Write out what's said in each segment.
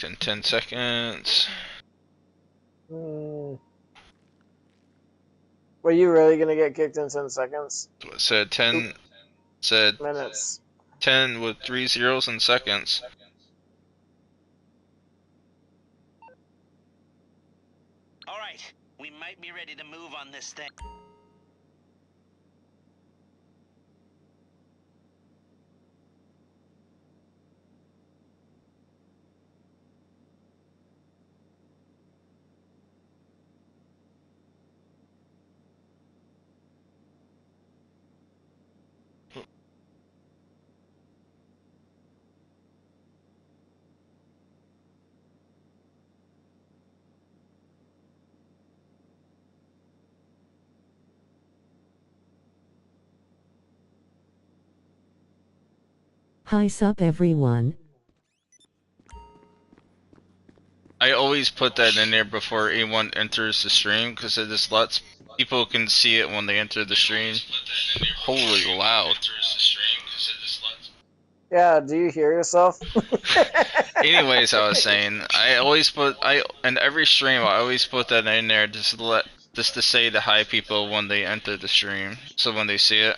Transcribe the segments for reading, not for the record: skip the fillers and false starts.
In 10 seconds. Were you really gonna get kicked in 10 seconds? It said 10. Said Minutes. 10 with 3 zeros in seconds. Alright, we might be ready to move on this thing. Hi sup everyone. I always put that in there before anyone enters the stream because it just lets people can see it when they enter the stream. Holy loud. Yeah, do you hear yourself? Anyways, I was saying, in every stream I always put that in there just to say to hi people when they enter the stream, so when they see it,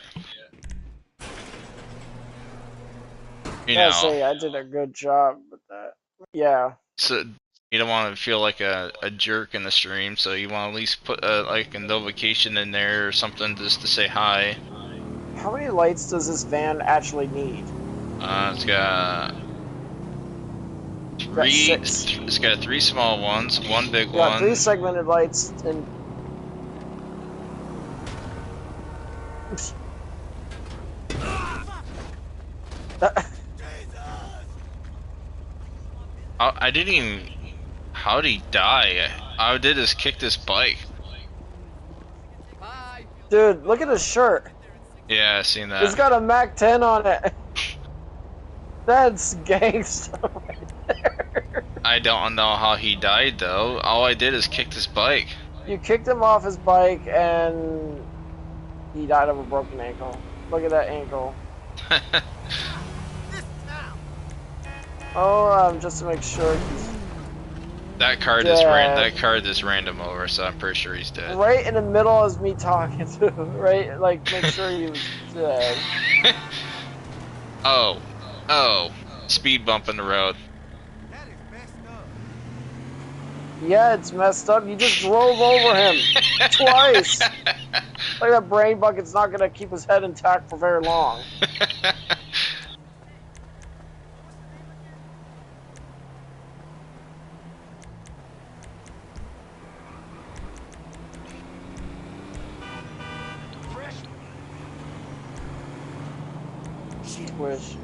you Yeah, know, say I did a good job with that. Yeah. so you don't want to feel like a jerk in the stream, so you want to at least put like a notification in there or something just to say hi. How many lights does this van actually need? It's got Got 6. It's got 3 small ones, 1 big You got one. 3 segmented lights and I didn't even. How'd he die? All I did is kick this bike. dude, look at his shirt. Yeah, I seen that. It's got a Mac 10 on it. That's gangsta right there. I don't know how he died though. All I did is kick this bike. You kicked him off his bike and he died of a broken ankle. Look at that ankle. Oh, just to make sure he's that car just ran him over, so I'm pretty sure he's dead. right in the middle of me talking to him, right? Like, make sure he was dead. Oh, speed bump in the road. Yeah, it's messed up. You just drove over him twice. Like that brain bucket's not gonna keep his head intact for very long. Wish.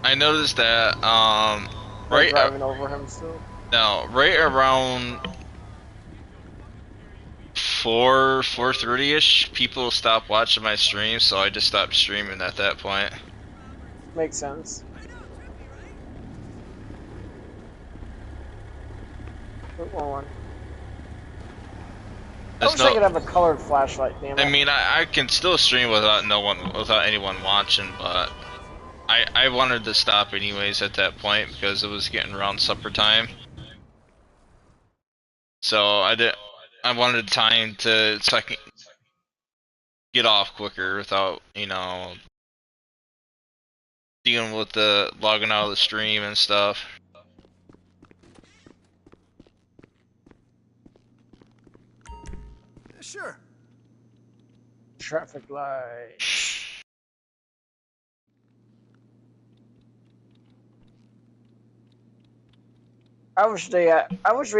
I noticed that right driving over him still. No, right around 4:30ish, people stopped watching my stream, so I just stopped streaming at that point. Makes sense. Put one. I wish I could have a colored flashlight, damn it. I mean, I can still stream without anyone watching, but I wanted to stop anyways at that point because it was getting around supper time. So I wanted time so I can get off quicker without, you know, dealing with the logging out of the stream and stuff. Sure. Traffic light. I wish we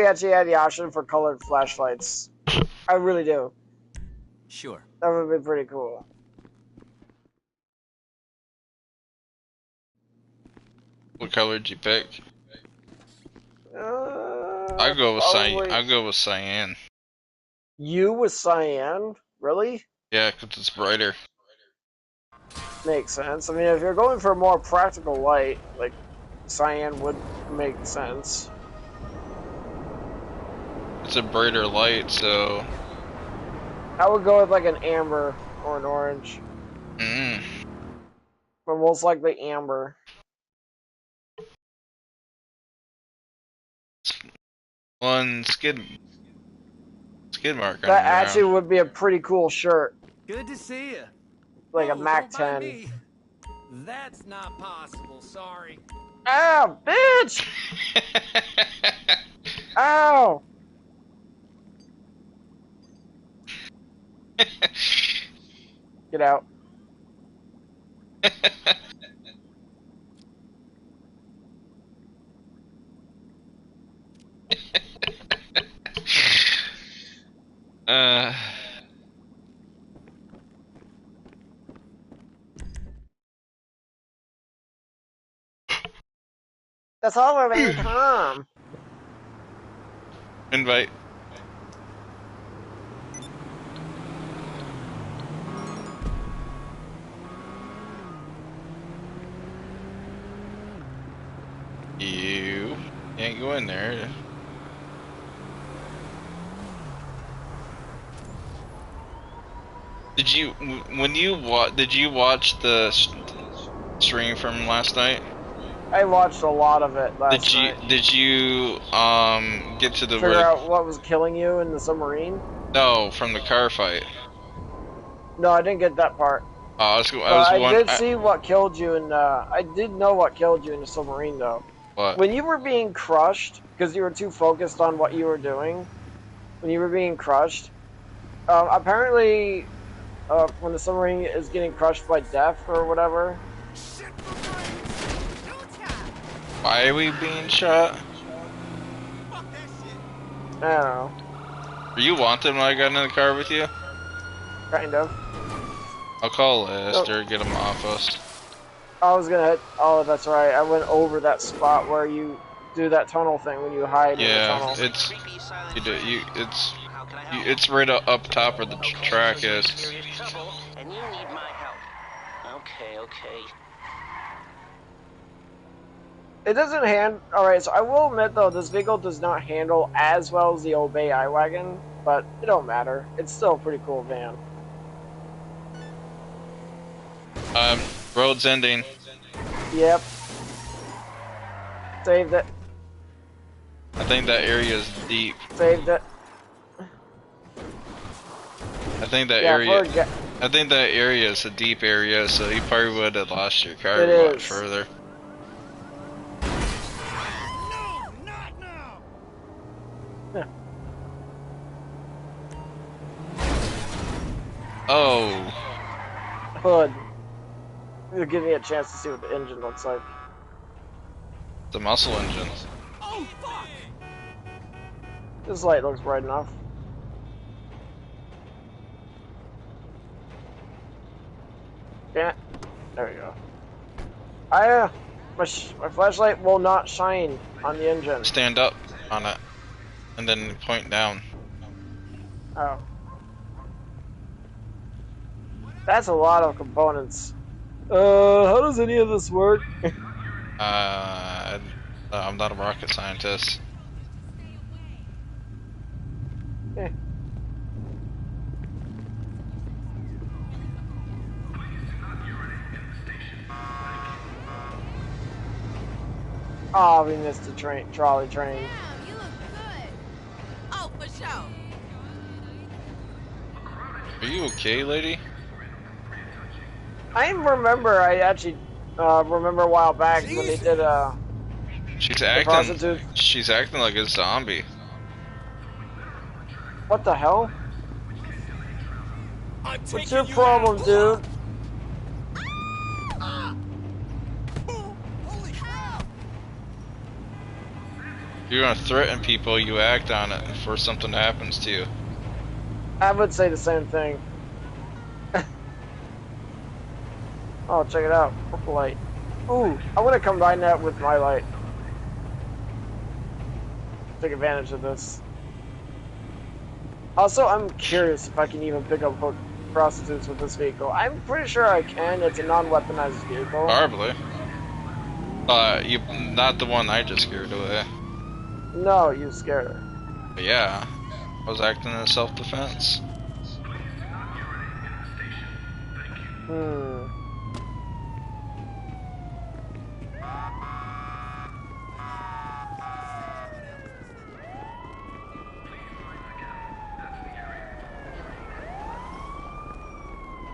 actually had the option for colored flashlights. I really do. Sure. That would be pretty cool. What color did you pick? I go with cyan. You with cyan? Really? Yeah, because it's brighter. Makes sense. I mean, if you're going for a more practical light, like cyan would make sense. it's a brighter light, so. I would go with like an amber or an orange, Mm. but most likely amber. One skid mark on That the actually ground. would be a pretty cool shirt, Good to see you. like a Oh, Mac don't mind 10. me. That's not possible. Sorry. Ow, bitch! Ow! Get out. uh. That's all of it, Tom. Invite. You can't go in there. Did you did you watch the stream from last night? I watched a lot of it last night. Did you get to the Figure out what was killing you in the submarine? No, from the car fight. No, I didn't get that part. I I did see what killed you, and I did know what killed you in the submarine, though. What? When you were being crushed, because you were too focused on what you were doing, when you were being crushed, apparently, when the submarine is getting crushed by death or whatever. Why are we being shot? I don't know. Were you wanted when I got in the car with you? Kind of. I'll call Lester, get him off us. I was gonna hit. Oh, that's right. I went over that spot where you do that tunnel thing when you hide in the tunnel. It's it's right up top where the track is. And you need my help. Okay. It doesn't Alright, so I will admit though, this vehicle does not handle as well as the Obey iWagon, but it don't matter. It's still a pretty cool van. Road's ending. Yep. Saved it. I think that area is deep. Saved it. I think that area is a deep area, so you probably would have lost your car a lot further. Yeah. Oh. Hood. It'll give me a chance to see what the engine looks like. The muscle engine. Oh, fuck! This light looks bright enough. Yeah, there we go. My flashlight will not shine on the engine. Stand up on it, and then point down. Oh. That's a lot of components. How does any of this work? I'm not a rocket scientist. Eh. Oh, we missed the trolley train. Wow, you look good. Oh, for sure. Are you okay, lady? I actually remember a while back when they did She's prostitute. She's acting like a zombie. What the hell? What's your problem, dude? If you're gonna threaten people, you act on it before something happens to you. I would say the same thing. Oh, check it out. Purple light. Ooh, I want to combine that with my light. Take advantage of this. Also, I'm curious if I can even pick up prostitutes with this vehicle. I'm pretty sure I can. It's a non-weaponized vehicle. Probably. You not the one I just scared away. No, you scared her. But yeah, I was acting in self-defense. Hmm.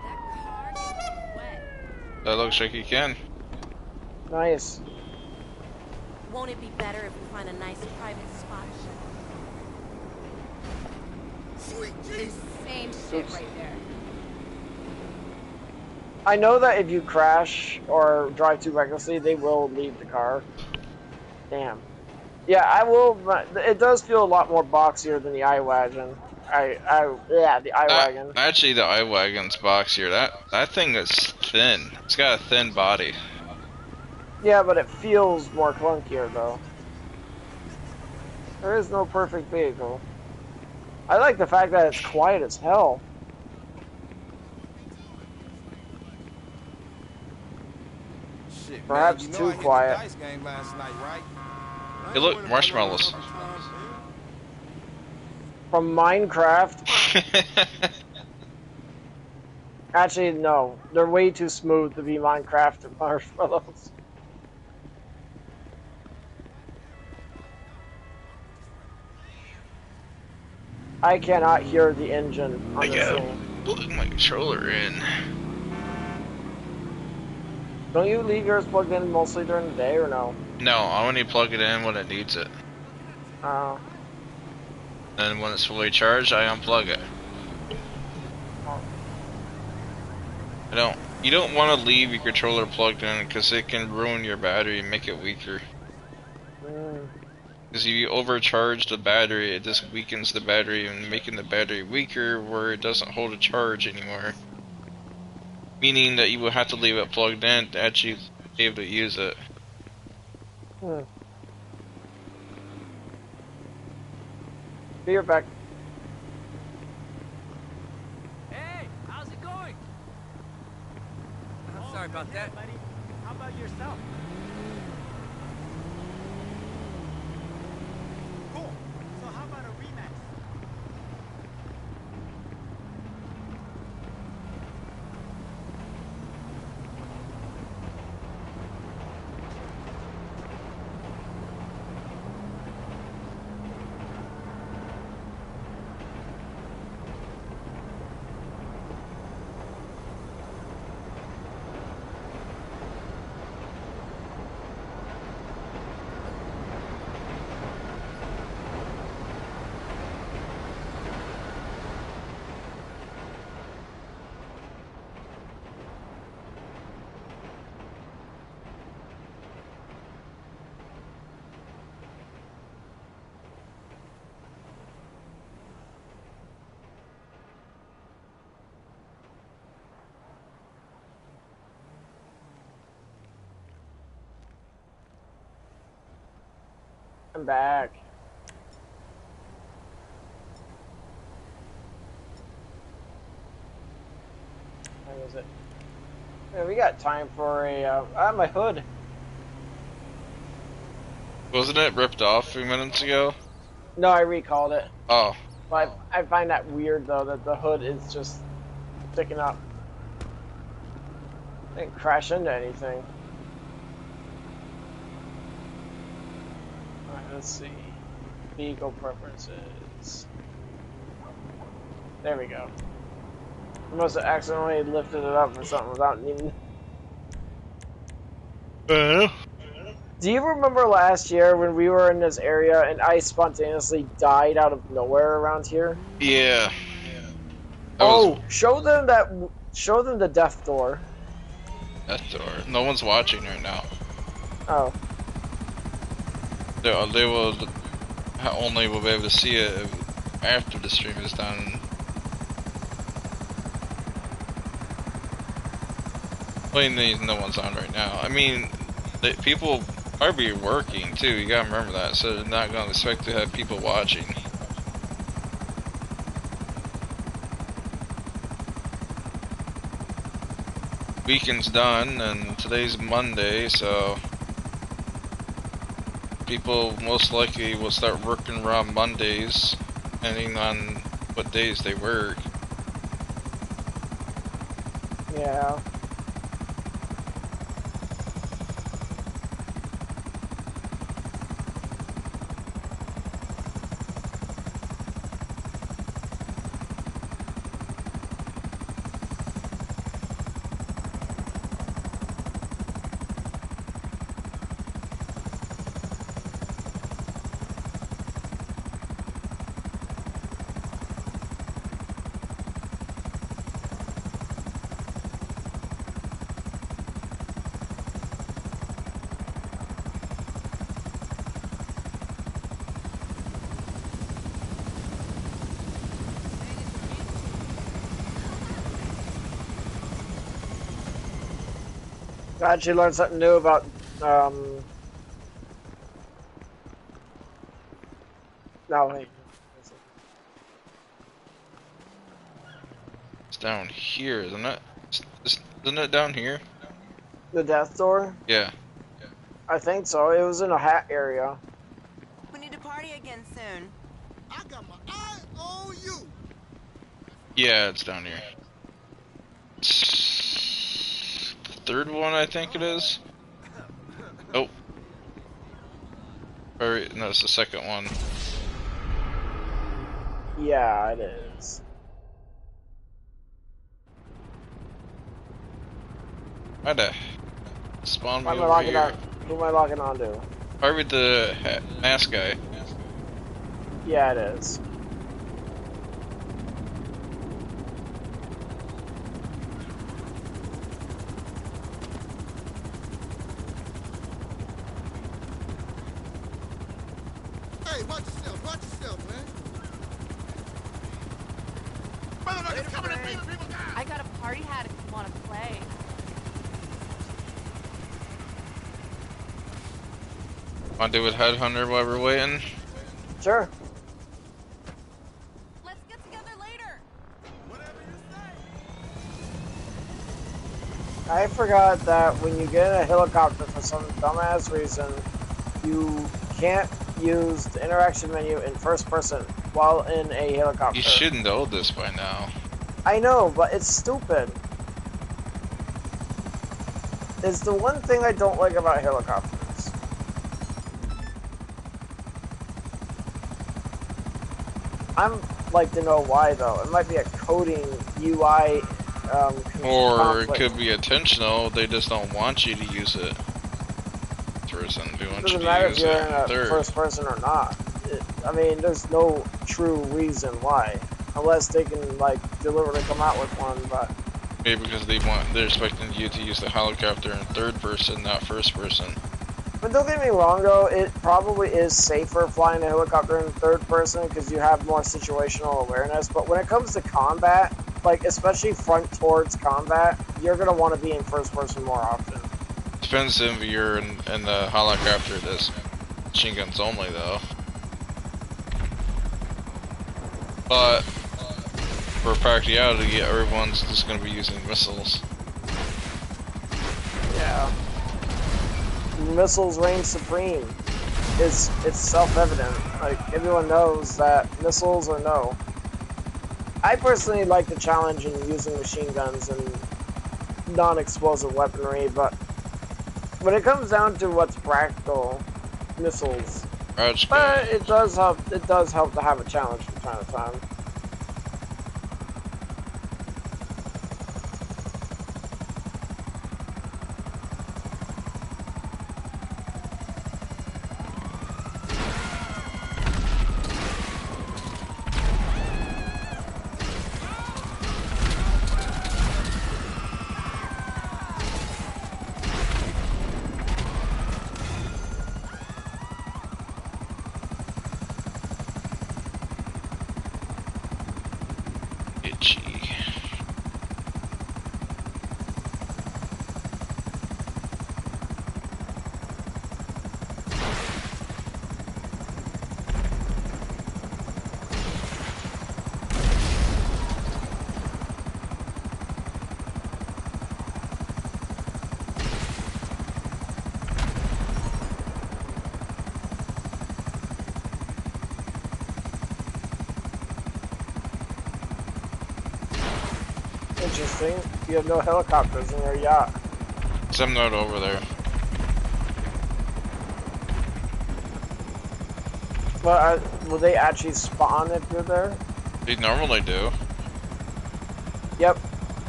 That car is wet. That looks like you can. Nice. Won't it be better if we find a nice private spot? Sweet Jesus. Same shit Oops. right there. I know that if you crash or drive too recklessly, they will leave the car. Damn. Yeah, I will. It does feel a lot more boxier than the iWagon. Yeah, the iWagon. Actually, the iWagon's boxier. That thing is thin. It's got a thin body. Yeah, but it feels more clunkier though. There is no perfect vehicle. I like the fact that it's quiet as hell. Shit, Perhaps man, you know too I hit the quiet. dice game last night, right? Hey, look, marshmallows. From Minecraft. Actually, no. They're way too smooth to be Minecraft marshmallows. I cannot hear the engine on I this gotta thing. plug my controller in. Don't you leave yours plugged in mostly during the day or no? No, I only plug it in when it needs it. Oh. And when it's fully charged, I unplug it. You don't want to leave your controller plugged in because it can ruin your battery and make it weaker. Because if you overcharge the battery, it just weakens the battery and making the battery weaker where it doesn't hold a charge anymore. Meaning that you will have to leave it plugged in to actually be able to use it. Be right back. Hey, how's it going? I'm sorry about that. Buddy. How about yourself? Cool. So how about a rematch? I'm back. Where is it? Yeah, we got time for a. My hood. Wasn't it ripped off a few minutes ago? No, I recalled it. Oh. But I find that weird though that the hood is just sticking up. Didn't crash into anything. Alright, let's see. Vehicle preferences. There we go. I must have accidentally lifted it up or something without even. Do you remember last year when we were in this area and I spontaneously died out of nowhere around here? Yeah. Show them the death door. Death door. No one's watching right now. Oh. They will only will be able to see it after the stream is done. Plainly, no one's on right now. I mean, people are be working too. You gotta remember that. So they're not gonna expect to have people watching. Weekend's done, and today's Monday, so people most likely will start working around Mondays, depending on what days they work. Yeah. I actually learned something new about no wait. It's down here, isn't it? Isn't it down here? The death door? Yeah. I think so. It was in a hat area. We need to party again soon. I got my eye on you. Yeah, it's down here. The third one, I think it is. Oh. Or, no, it's the second one. Yeah, it is. Might have spawned me Why am I over locking here. on? Who am I locking onto? Probably the mask guy. Yeah, it is. Hey, watch yourself, man. Motherfuckers coming to beat people down. I got a party hat if you want to play. Want to do with Headhunter while we're waiting? Sure. Let's get together later. Whatever you say. I forgot that when you get in a helicopter for some dumbass reason, you can't use the interaction menu in first person while in a helicopter. You should know this by now. I know, but it's stupid. It's the one thing I don't like about helicopters. I'd like to know why though. It might be a coding UI Or it conflict. could be intentional, they just don't want you to use it. Person, they It want you doesn't to matter if use you're it in a third. first person or not. I mean, there's no true reason why, unless they can like deliberately come out with one. But Maybe because they're expecting you to use the helicopter in third person, not first person. But don't get me wrong though, it probably is safer flying a helicopter in third person because you have more situational awareness. But when it comes to combat, like especially front towards combat, you're gonna want to be in first person more often. Depends if you're in the helicopter that's machine guns only though. But for practicality, everyone's just gonna be using missiles. Yeah. Missiles reign supreme. It's self-evident. Like everyone knows that missiles are no. I personally like the challenge in using machine guns and non-explosive weaponry, but when it comes down to what's practical, missiles. Raj, But it does help. It does help to have a challenge from time to time. itchy. Interesting. You have no helicopters in your yacht. 'Cause I'm not over there. But will they actually spawn if you're there? They normally do. Yep.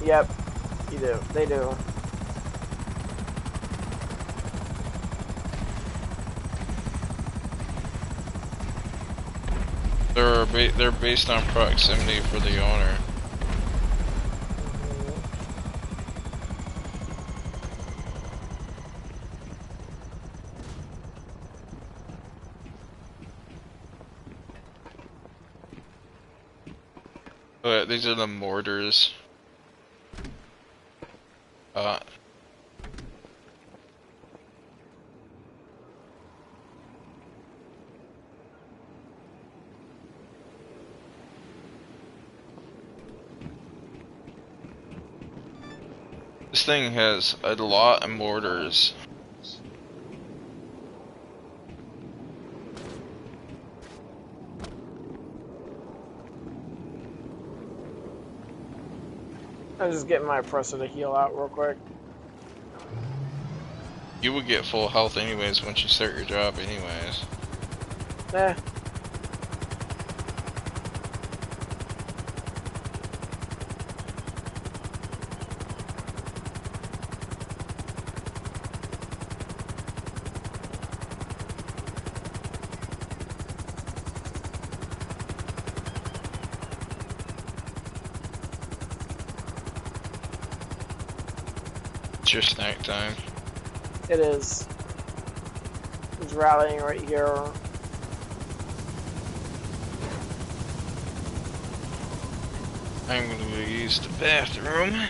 Yep. You do. They do. They're based on proximity for the owner. But these are the mortars. This thing has a lot of mortars. I'm just getting my oppressor to heal out real quick. You would get full health anyways once you start your job anyways. Eh. It's your snack time. It is. He's rallying right here. I'm gonna use the bathroom.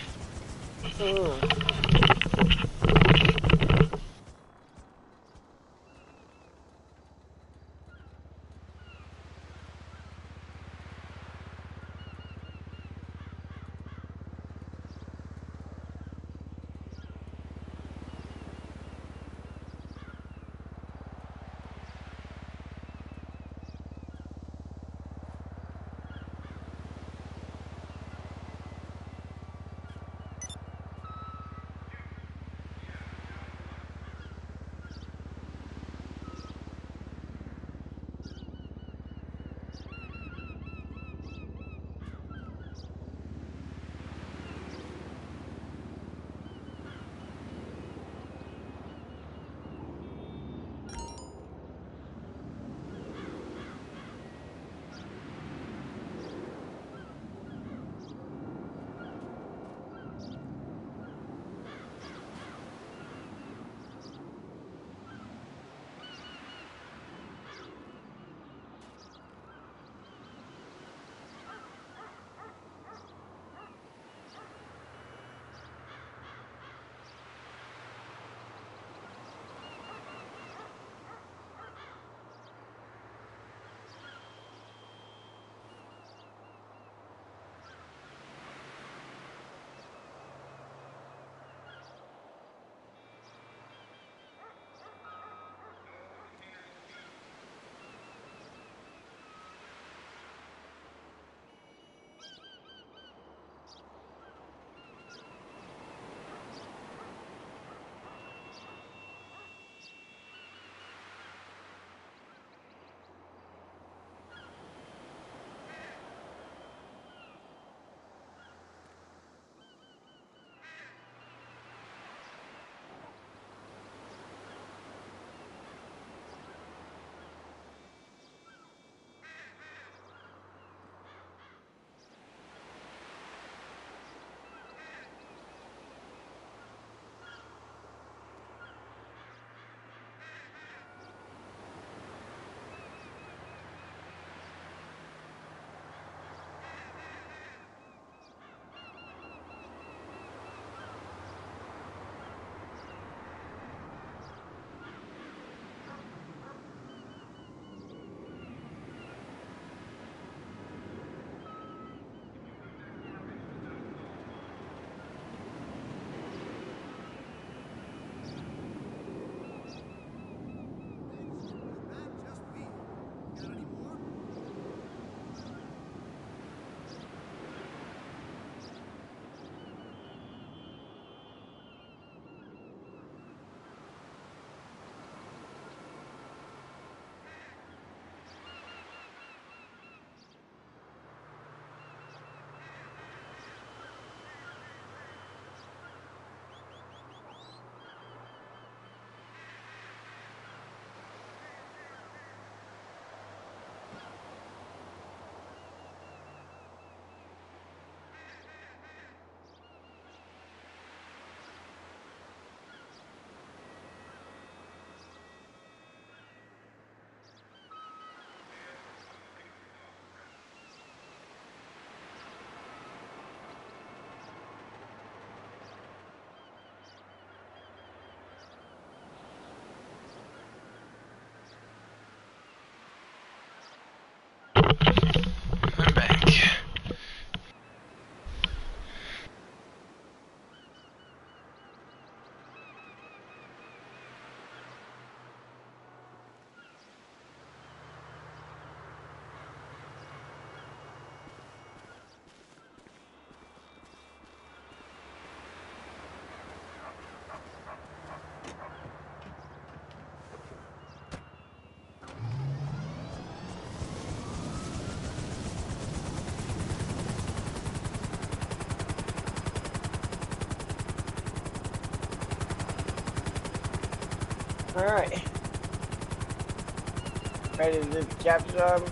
I'm back. Alright. Ready to do the capture job?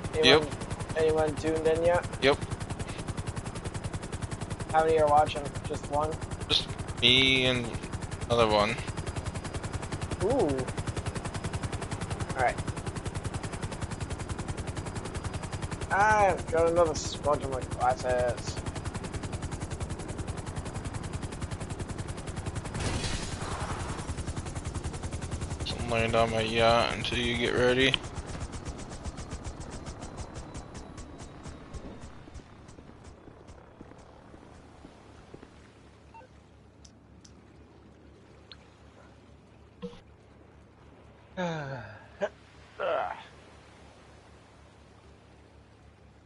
Anyone tuned in yet? Yep. How many are watching? Just one? Just me and another one. Ooh. Alright. I've got another sponge on my glasses. So land on my yacht until you get ready.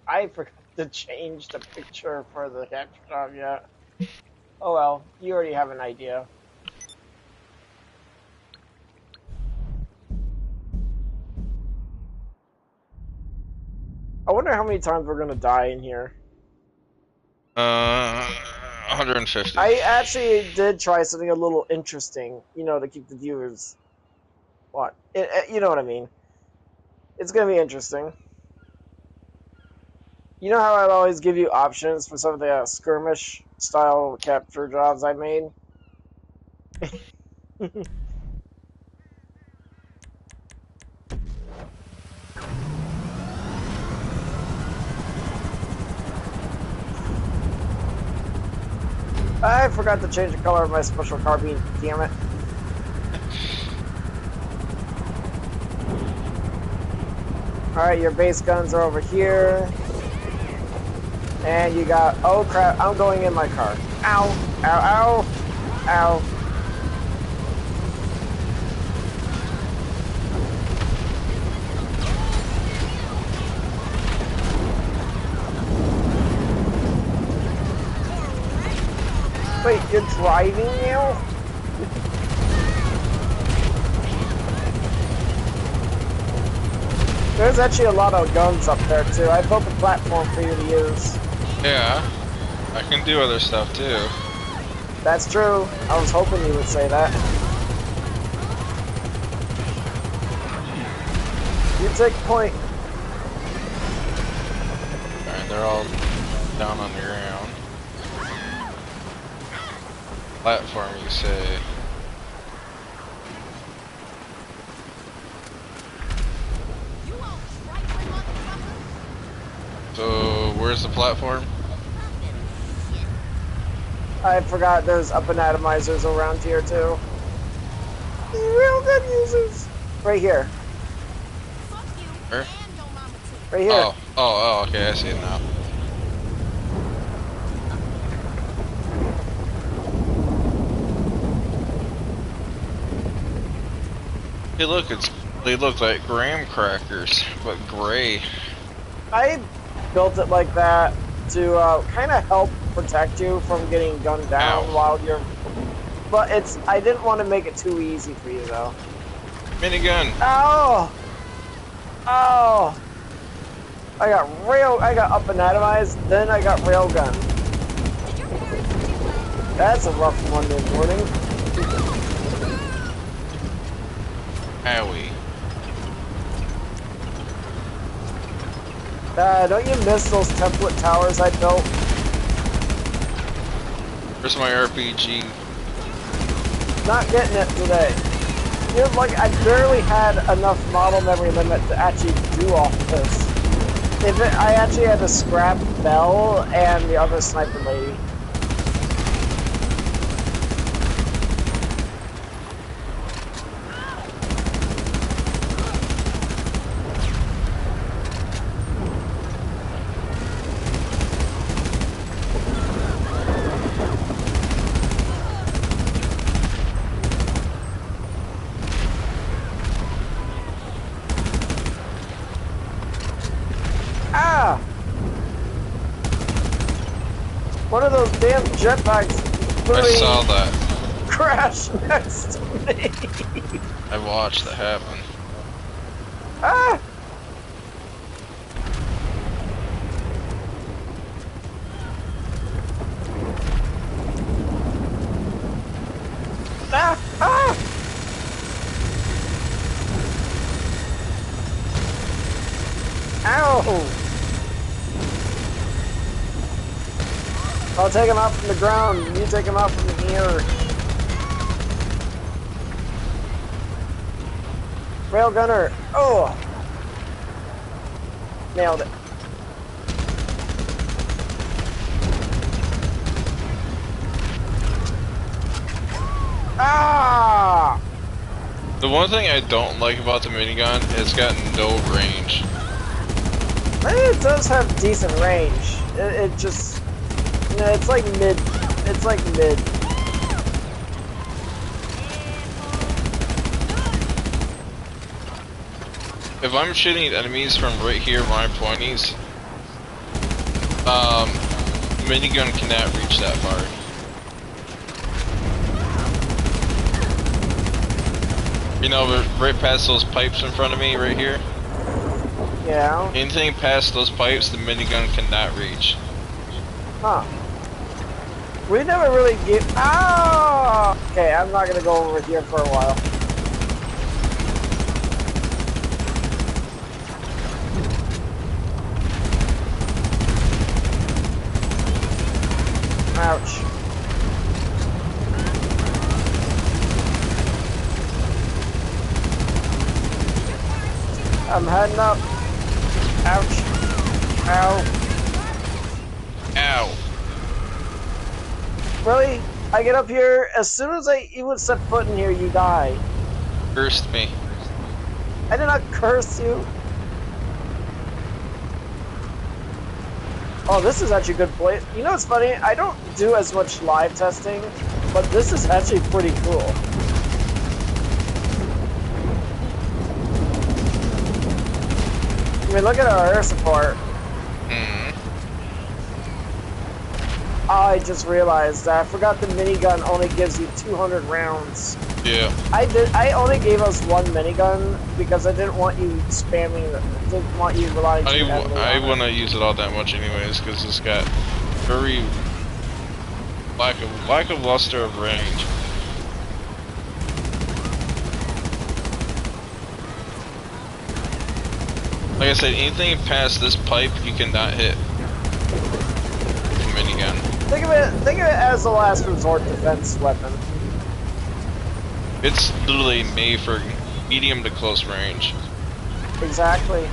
I forgot to change the picture for the capture job yet. Oh well, you already have an idea. I wonder how many times we're gonna die in here. 150. I actually did try something a little interesting, you know, to keep the viewers. You know what I mean. It's gonna be interesting. You know how I'd always give you options for some of the skirmish style capture jobs I made? I forgot to change the color of my special carbine, damn it. Alright, your base guns are over here. And you got, oh crap, I'm going in my car. Ow, ow, ow, ow. Wait, you're driving now? There's actually a lot of guns up there too. I built a platform for you to use. Yeah, I can do other stuff too. That's true. I was hoping you would say that. You take point. Alright, they're all down on the ground. Platform, you say? So, where's the platform? I forgot there's up and atomizers around here too. Real good users. Right here. Where? Right here. Oh, okay, I see it now. Hey, look, they look like graham crackers, but gray. I built it like that to kind of help protect you from getting gunned down while you're. But I didn't want to make it too easy for you though. Minigun. Oh! Oh! I got up and atomized, then I got railgun. That's a rough Monday morning. Owie. Don't you miss those template towers I built? Where's my RPG? Not getting it today. You know, like, I barely had enough model memory limit to actually do all this. I actually had to scrap Bell and the other sniper lady. One of those damn jetpacks I literally saw that. crashed next to me. I watched that happen. Ah! Ah! Ah! Ow! I'll take him out from the ground. You take him out from the air. Railgunner. Oh! Nailed it. Ah! The one thing I don't like about the minigun, it's got no range. It does have decent range. It just... No, it's like mid. It's like mid. If I'm shooting at enemies from right here where I'm pointing, minigun cannot reach that far. You know, right past those pipes in front of me, right here. Yeah. Anything past those pipes, the minigun cannot reach. Huh. We never really get. Ah! Okay, I'm not gonna go over here for a while. Ouch. I'm heading up. Ouch. Ow. Ow. Really? I get up here, as soon as I even set foot in here, you die. Cursed me. I did not curse you. Oh, this is actually a good place. You know what's funny? I don't do as much live testing, but this is actually pretty cool. I mean, look at our air support. I just realized that I forgot the minigun only gives you 200 rounds. Yeah. I only gave us one minigun because I didn't want you spamming. Didn't want you relying too heavily I on it. wouldn't use it all that much anyways, because it's got very lack of luster of range. Like I said, anything past this pipe you cannot hit. Minigun. Think of it as a last resort defense weapon. It's literally made for medium to close range. Exactly.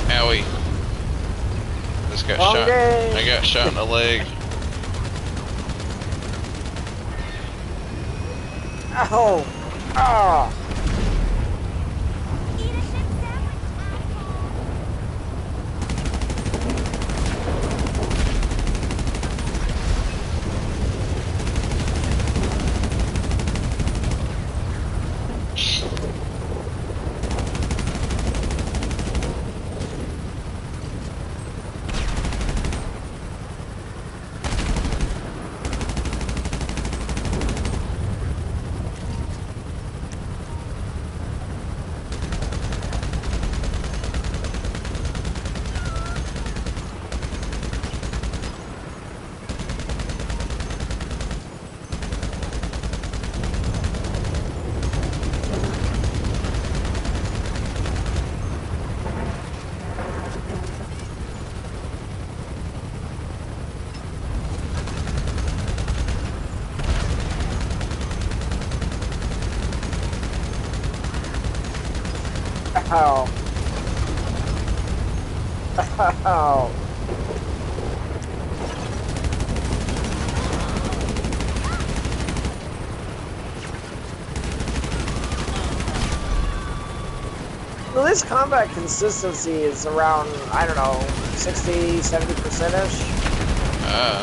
Owie. Just got Wrong shot. game. I got shot in the leg. Ow! Ah! Ow. Ow. Well, this combat consistency is around, I don't know, 60, 70%-ish.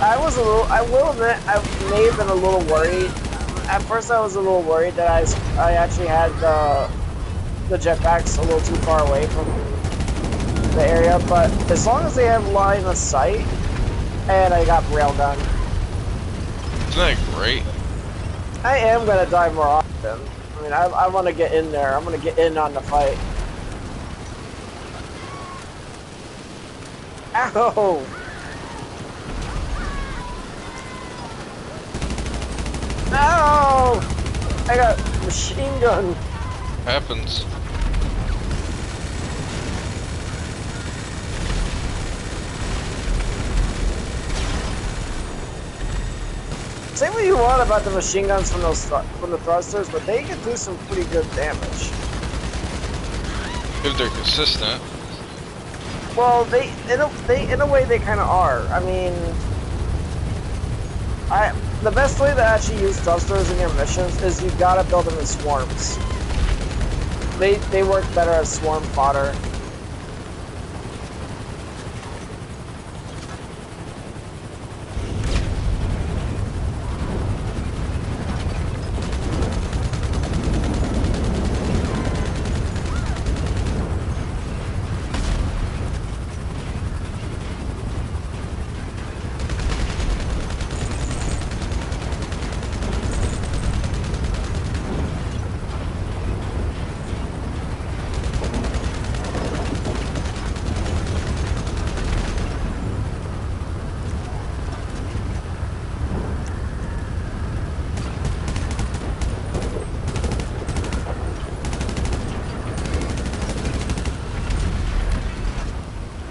I will admit, I may have been a little worried at first I was a little worried that I actually had the jetpacks a little too far away from the area, but as long as they have line of sight, and I got railgun. Isn't that great? I am gonna die more often. I mean, I want to get in there. I'm gonna get in on the fight. Ow! Ow! I got machine gun. Happens. Say what you want about the machine guns from the thrusters, but they can do some pretty good damage. If they're consistent. Well, in a way they kind of are. I mean, the best way to actually use thrusters in your missions is you gotta build them in swarms. They work better as swarm fodder.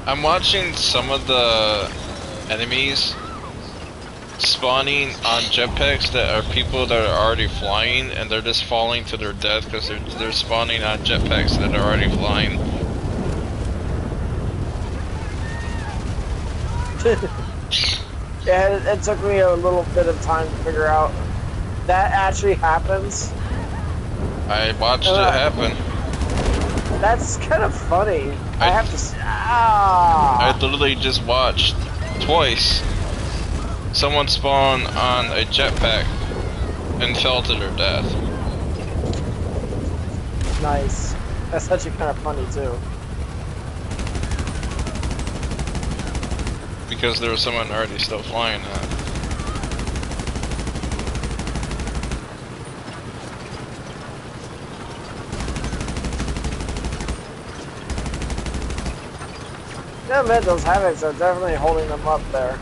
I'm watching some of the enemies spawning on jetpacks that are people that are already flying, and they're just falling to their death because they're spawning on jetpacks that are already flying. Yeah, it took me a little bit of time to figure out that actually happens. I watched it happen. That's kind of funny. I have to. I literally just watched twice someone spawn on a jetpack and fell to their death. Nice. That's actually kind of funny too. Because there was someone already still flying that. Yeah, man, those Havocs are definitely holding them up there.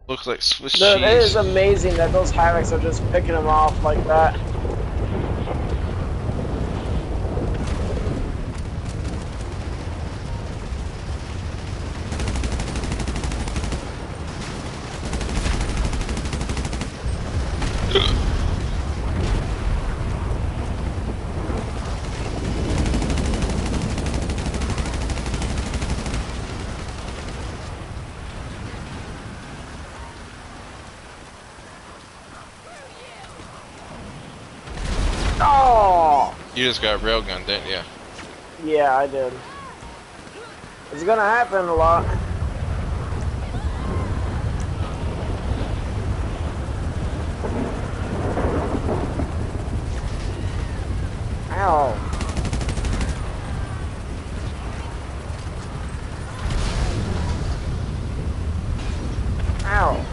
Looks like Swiss cheese. It is amazing that those Havocs are just picking them off like that. Oh! You just got railgun, didn't you? Yeah, I did. It's gonna happen a lot. Ow. Ow.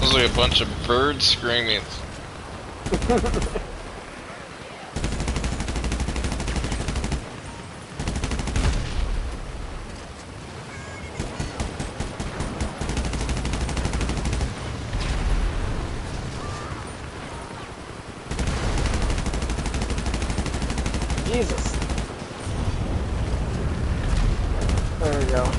There's like a bunch of birds screaming. Jesus. There we go.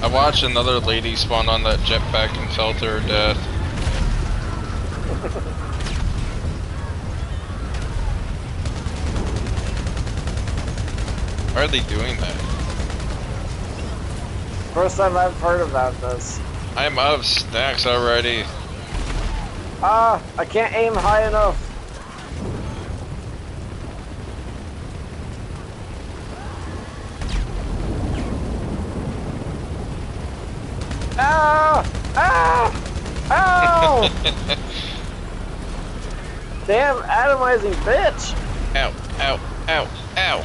I watched another lady spawn on that jetpack and fell to her death. Why are they doing that? First time I've heard about this. I'm out of stacks already. Ah, I can't aim high enough. Ah! Ah! Ow! Damn atomizing bitch! Ow, ow, ow, ow.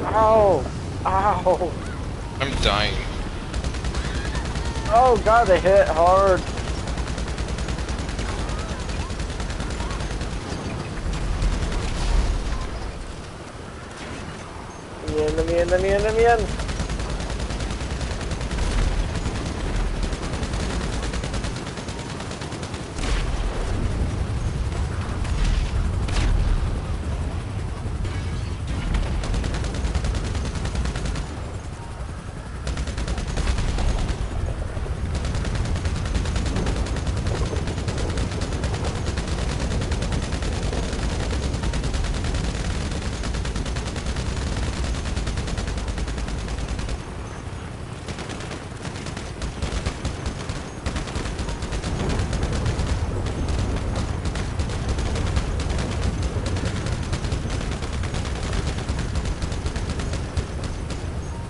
Ow! Ow! I'm dying. Oh god, they hit hard. Enemy.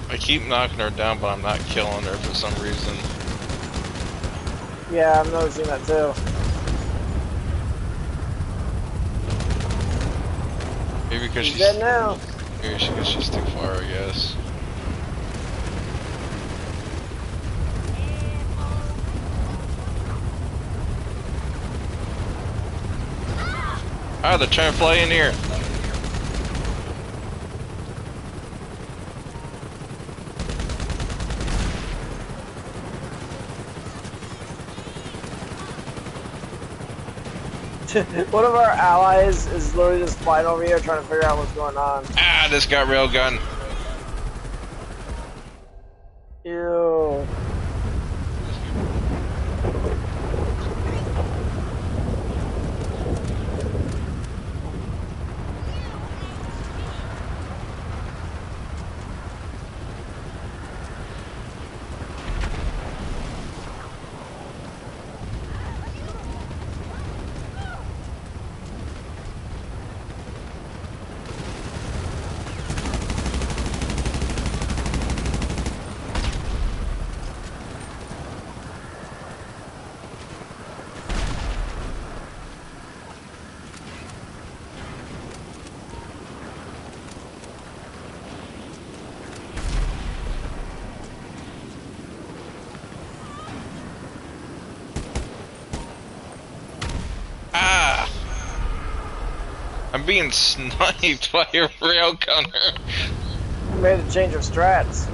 I keep knocking her down, but I'm not killing her for some reason. Yeah, I'm noticing that too. Maybe because She's dead now. maybe because she's too far, I guess. Ah, they're trying to fly in here. One of our allies is literally just flying over here trying to figure out what's going on. Ah, this got railgun. Ew. being sniped by a rail gunner. Made a change of strats.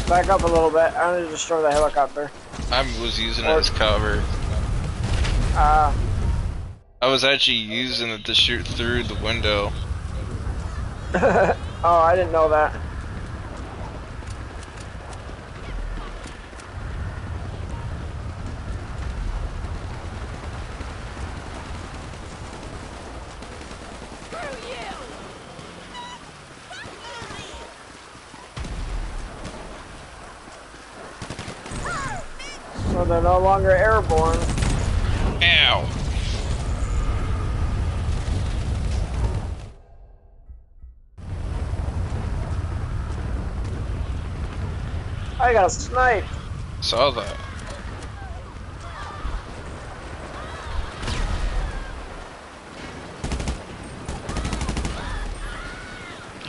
Back up a little bit. I'm gonna destroy the helicopter. I was using it as cover. I was actually using it to shoot through the window. Oh, I didn't know that. So they're no longer airborne. Ow! I got sniped. Saw that.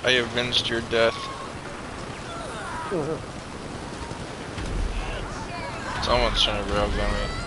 I avenged your death. Someone's trying to railgun me.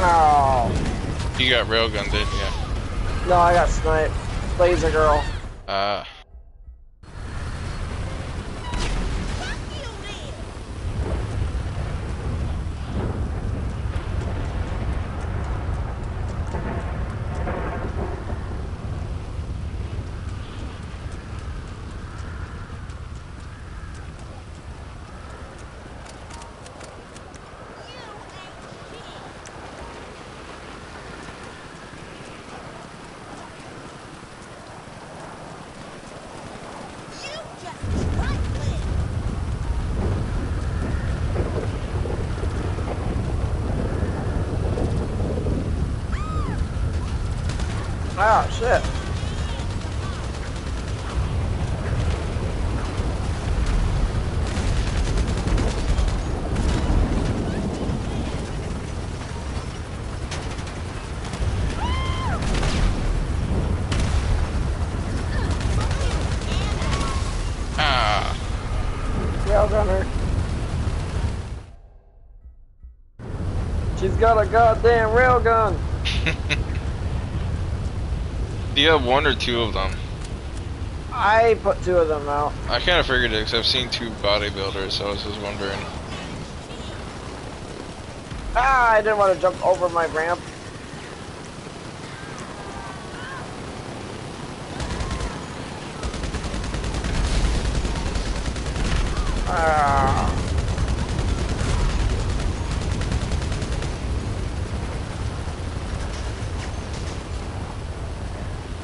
Oh. You got railgun, didn't you? No, I got sniped. Laser girl. Oh, shit. Railgunner. She's got a goddamn railgun. Do you have one or two of them? I put two of them out. I kind of figured it because I've seen two bodybuilders, so I was just wondering. Ah, I didn't want to jump over my ramp. Ah.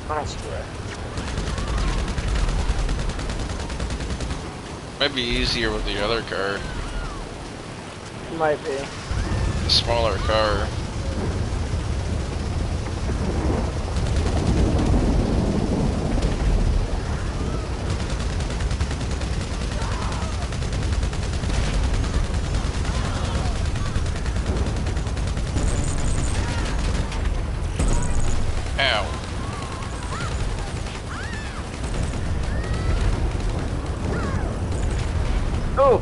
I swear. Might be easier with the other car. Might be. The smaller car. Ow. Oh!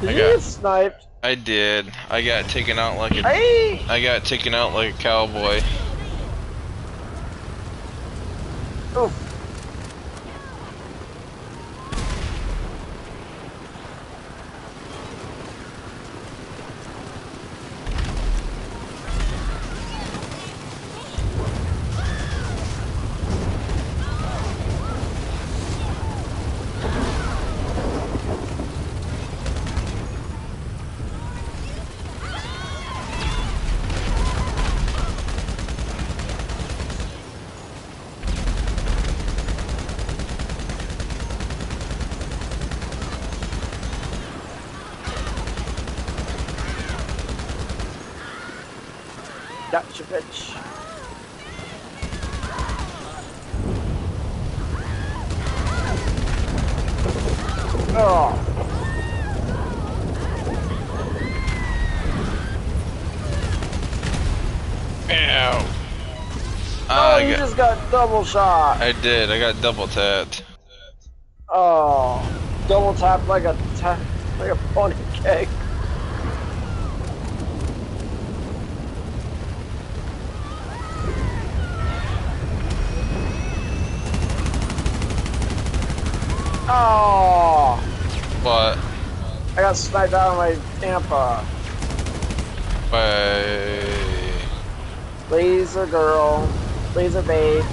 Did you get sniped? I did. I got taken out like a. Hey! I got taken out like a cowboy. Oof. Gotcha, bitch. Oh. Ow. Oh, I you got, just got double shot. I did. I got double tapped. Oh, double tap like a pony cake. Oh, But I got sniped out of my Tampa. by Laser girl, laser babe.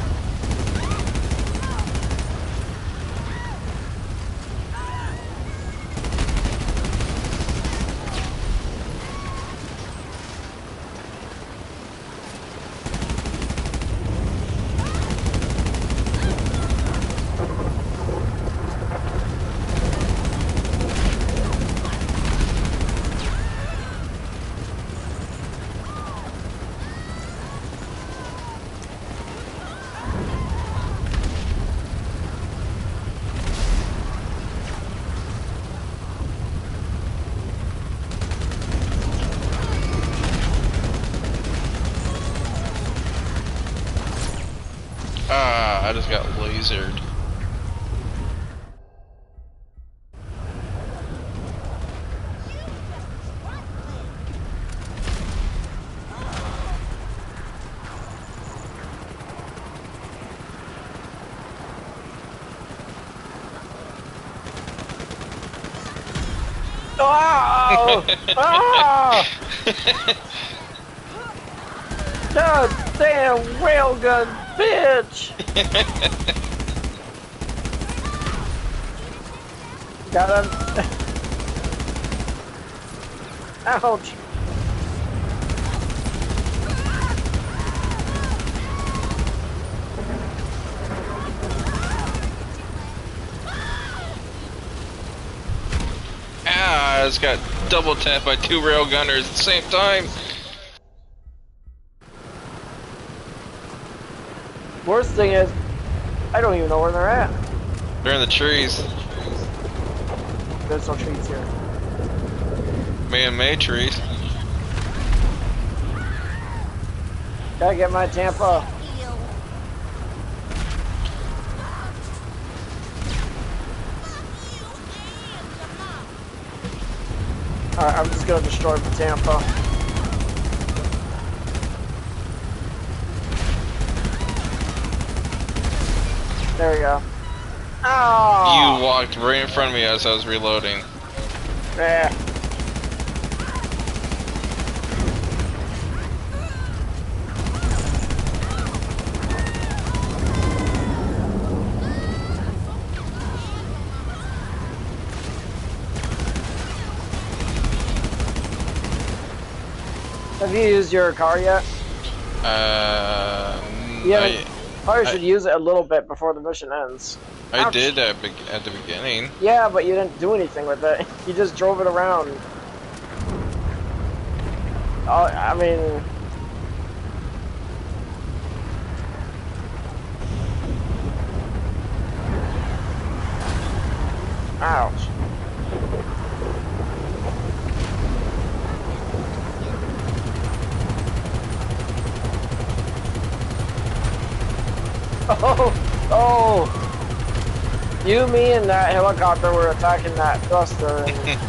I just got lasered. Oh! Ah! God damn railgun bitch! Got him. Ouch. Ah, I just got double tapped by two railgunners at the same time. Worst thing is, I don't even know where they're at. They're in the trees. There's no trees here. Man-made trees. Gotta get my Tampa. Alright, I'm just gonna destroy the Tampa. There we go. Oh! You walked right in front of me as I was reloading. Yeah. Have you used your car yet? Yeah. Probably should use it a little bit before the mission ends. I Ouch. did at the beginning. Yeah, but you didn't do anything with it. You just drove it around. Oh, I mean, Ouch. Oh, oh! You, me, and that helicopter were attacking that thruster. And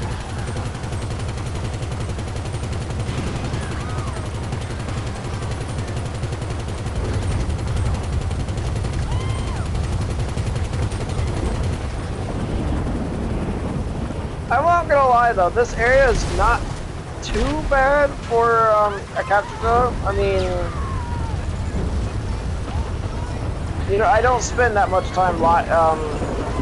I'm not gonna lie though, this area is not too bad for a capture drone. I mean, you know, I don't spend that much time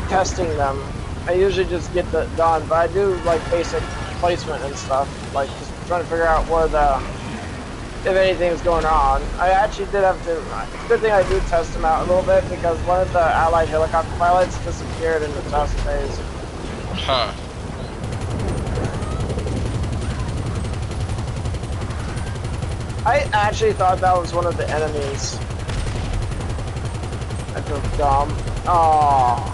testing them. I usually just get that done, but I do like basic placement and stuff, like just trying to figure out where if anything's going on. I actually did have to. Good thing I do test them out a little bit because one of the Allied helicopter pilots disappeared in the test phase. Huh. I actually thought that was one of the enemies. I feel dumb. Aww.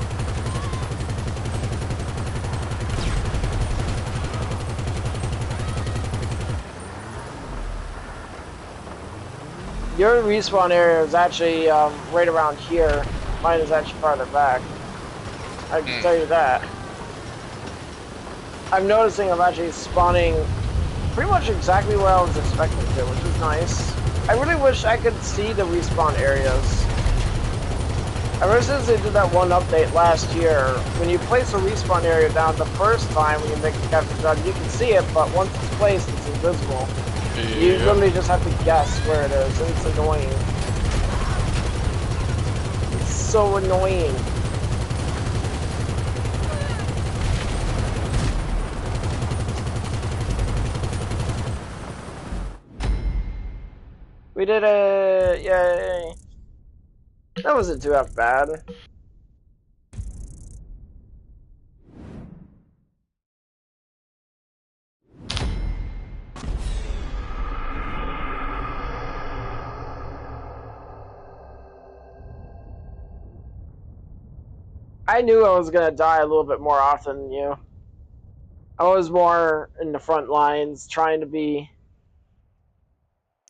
Your respawn area is actually right around here. Mine is actually farther back. I can tell you that. I'm noticing I'm actually spawning pretty much exactly where I was expecting to, which is nice. I really wish I could see the respawn areas. Ever since they did that one update last year, when you place a respawn area down the first time when you make a capture job, you can see it, but once it's placed, it's invisible. Yeah. You literally just have to guess where it is, and it's annoying. It's so annoying. We did it! Yay! That wasn't too bad. I knew I was gonna die a little bit more often than you. I was more in the front lines, trying to be...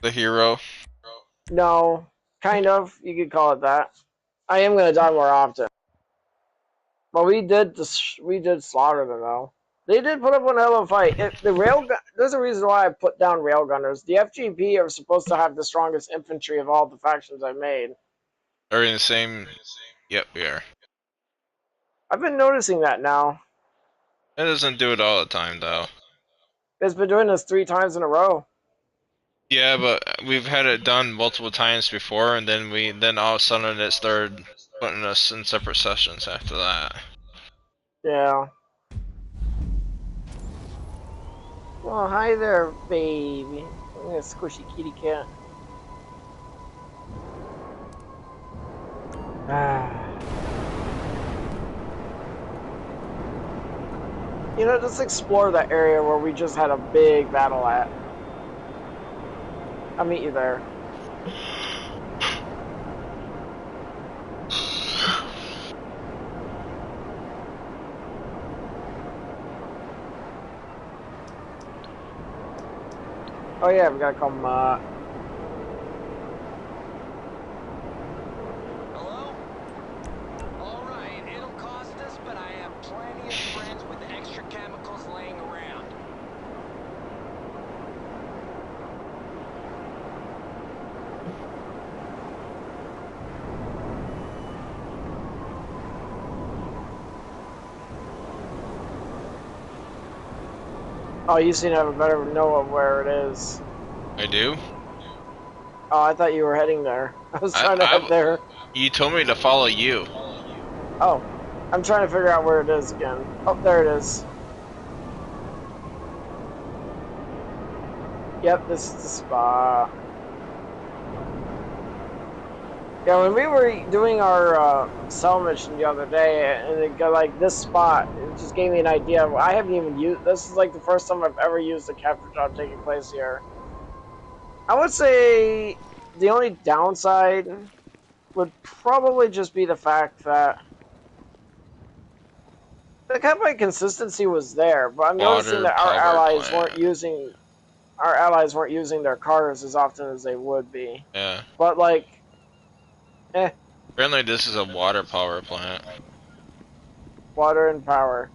The hero. No, kind of. You could call it that. I am gonna die more often. But we did slaughter them though. They did put up one hell of a fight. There's a reason why I put down railgunners. The FGP are supposed to have the strongest infantry of all the factions I've made. Are we in the same? Yep, we are. I've been noticing that now. It doesn't do it all the time, though. It's been doing this 3 times in a row. Yeah, but we've had it done multiple times before, and then all of a sudden it started putting us in separate sessions after that. Yeah. Well, hi there, baby. I'm a squishy kitty cat. You know, just explore that area where we just had a big battle at. I'll meet you there. Oh yeah, we gotta come, Hello? Alright, it'll cost us, but I have plenty of friends with extra chemicals laying around. Oh, you seem to have a better know of where it is. I do? Oh, I thought you were heading there. I was trying to head there. You told me to follow you. Oh, I'm trying to figure out where it is again. Oh, there it is. Yep, this is the spot. Yeah, when we were doing our cell mission the other day, and it got like this spot, it just gave me an idea. I haven't even used. This is like the first time I've ever used a capture job taking place here. I would say the only downside would probably just be the fact that the kind of like consistency was there, but I'm noticing Water that our power allies weren't plant. using their cars as often as they would be. Yeah. But like, eh, Apparently this is a water power plant. water and power.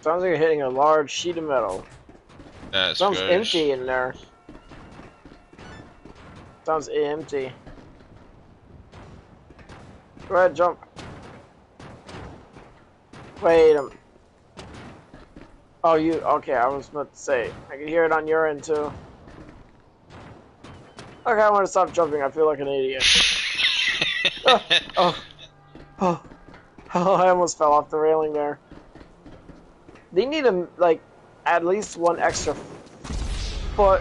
Sounds like you're hitting a large sheet of metal. That's Sounds good. empty in there. Sounds empty. Go ahead, jump. Wait a minute. Oh, you, okay, I was about to say. I can hear it on your end, too. Okay, I want to stop jumping. I feel like an idiot. Oh, oh, oh. Oh, I almost fell off the railing there. They need like, at least one extra foot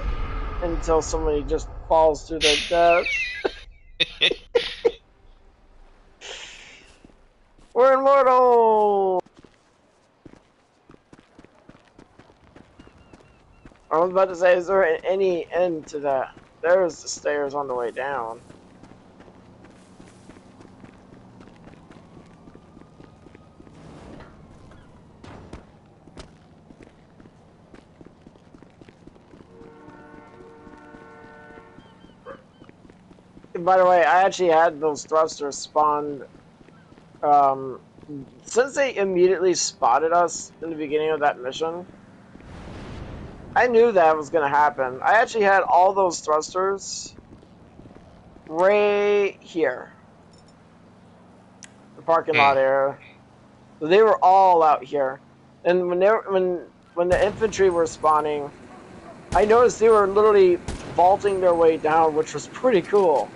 until somebody just falls to their death. We're immortal! I was about to say, is there any end to that? There's the stairs on the way down. By the way, I actually had those thrusters spawned. Since they immediately spotted us in the beginning of that mission, I knew that was going to happen. I actually had all those thrusters right here. The parking lot area. So they were all out here. And when the infantry were spawning, I noticed they were literally vaulting their way down, which was pretty cool.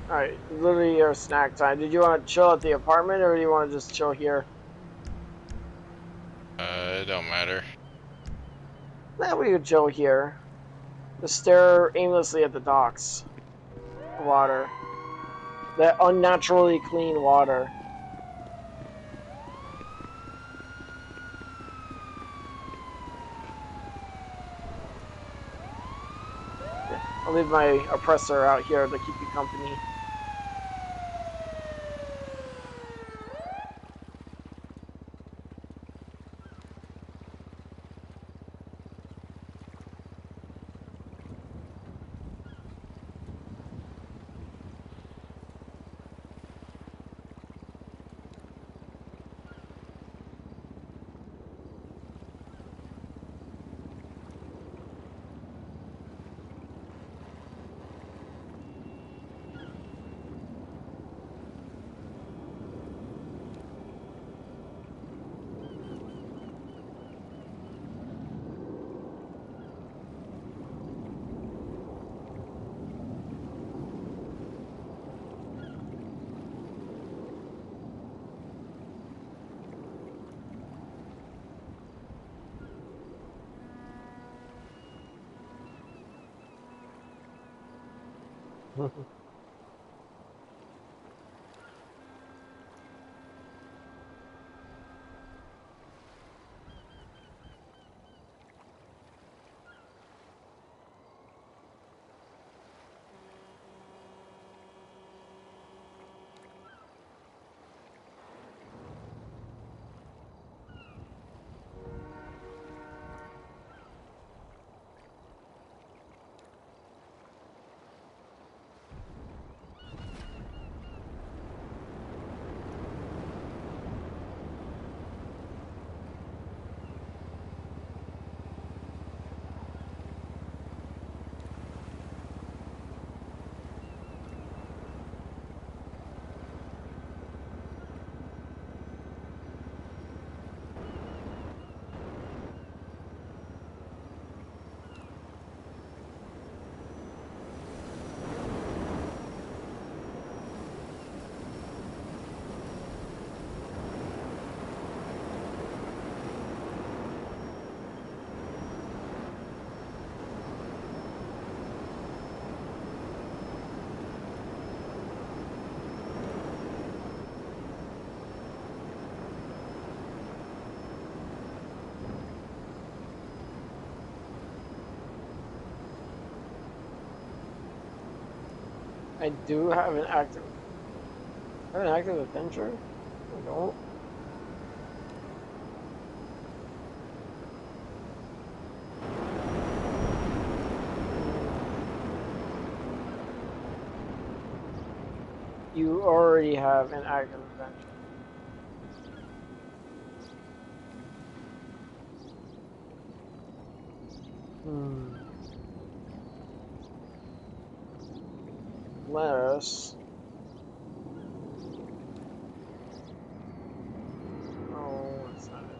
Alright, literally your snack time. Did you want to chill at the apartment or do you want to just chill here? It don't matter. Nah, we could chill here. Just stare aimlessly at the docks. Water. That unnaturally clean water. I'll leave my oppressor out here to keep you company. I do have an active. I have an active adventure. I don't. You already have an active adventure. Unless. Oh, it's not it.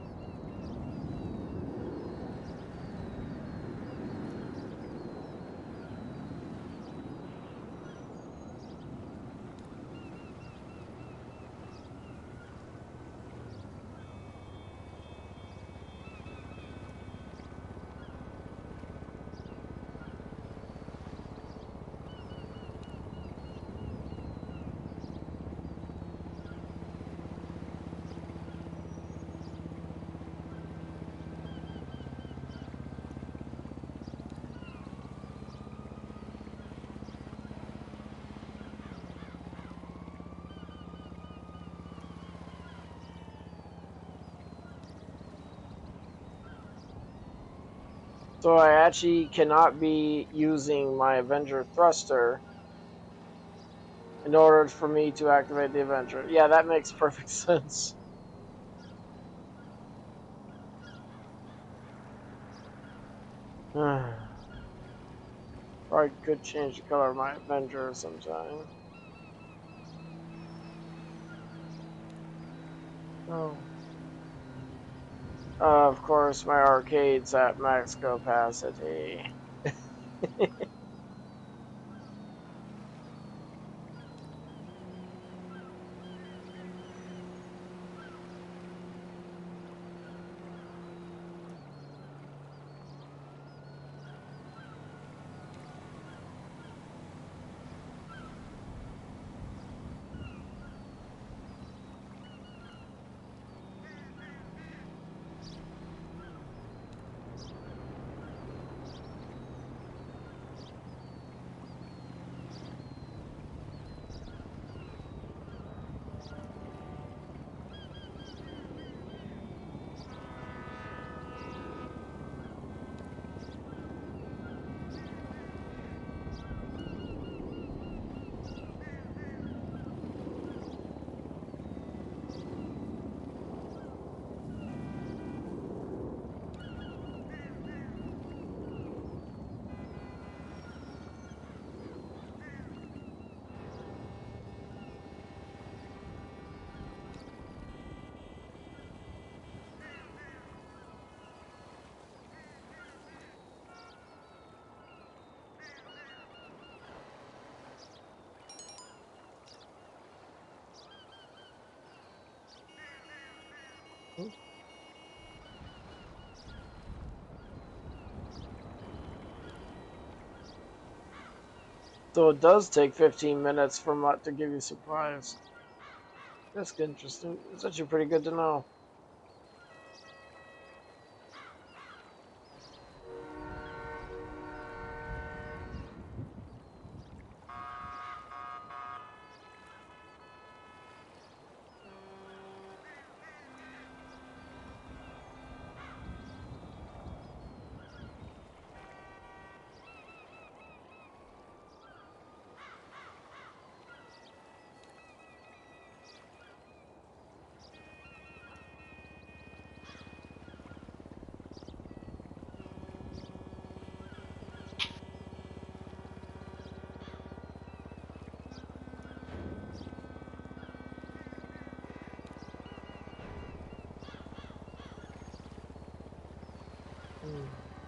So I actually cannot be using my Avenger thruster in order for me to activate the Avenger. Yeah, that makes perfect sense. Probably could change the color of my Avenger sometime. Oh. Of course, my arcade's at max capacity. So it does take 15 minutes for Mutt to give you a surprise. That's interesting. It's actually pretty good to know.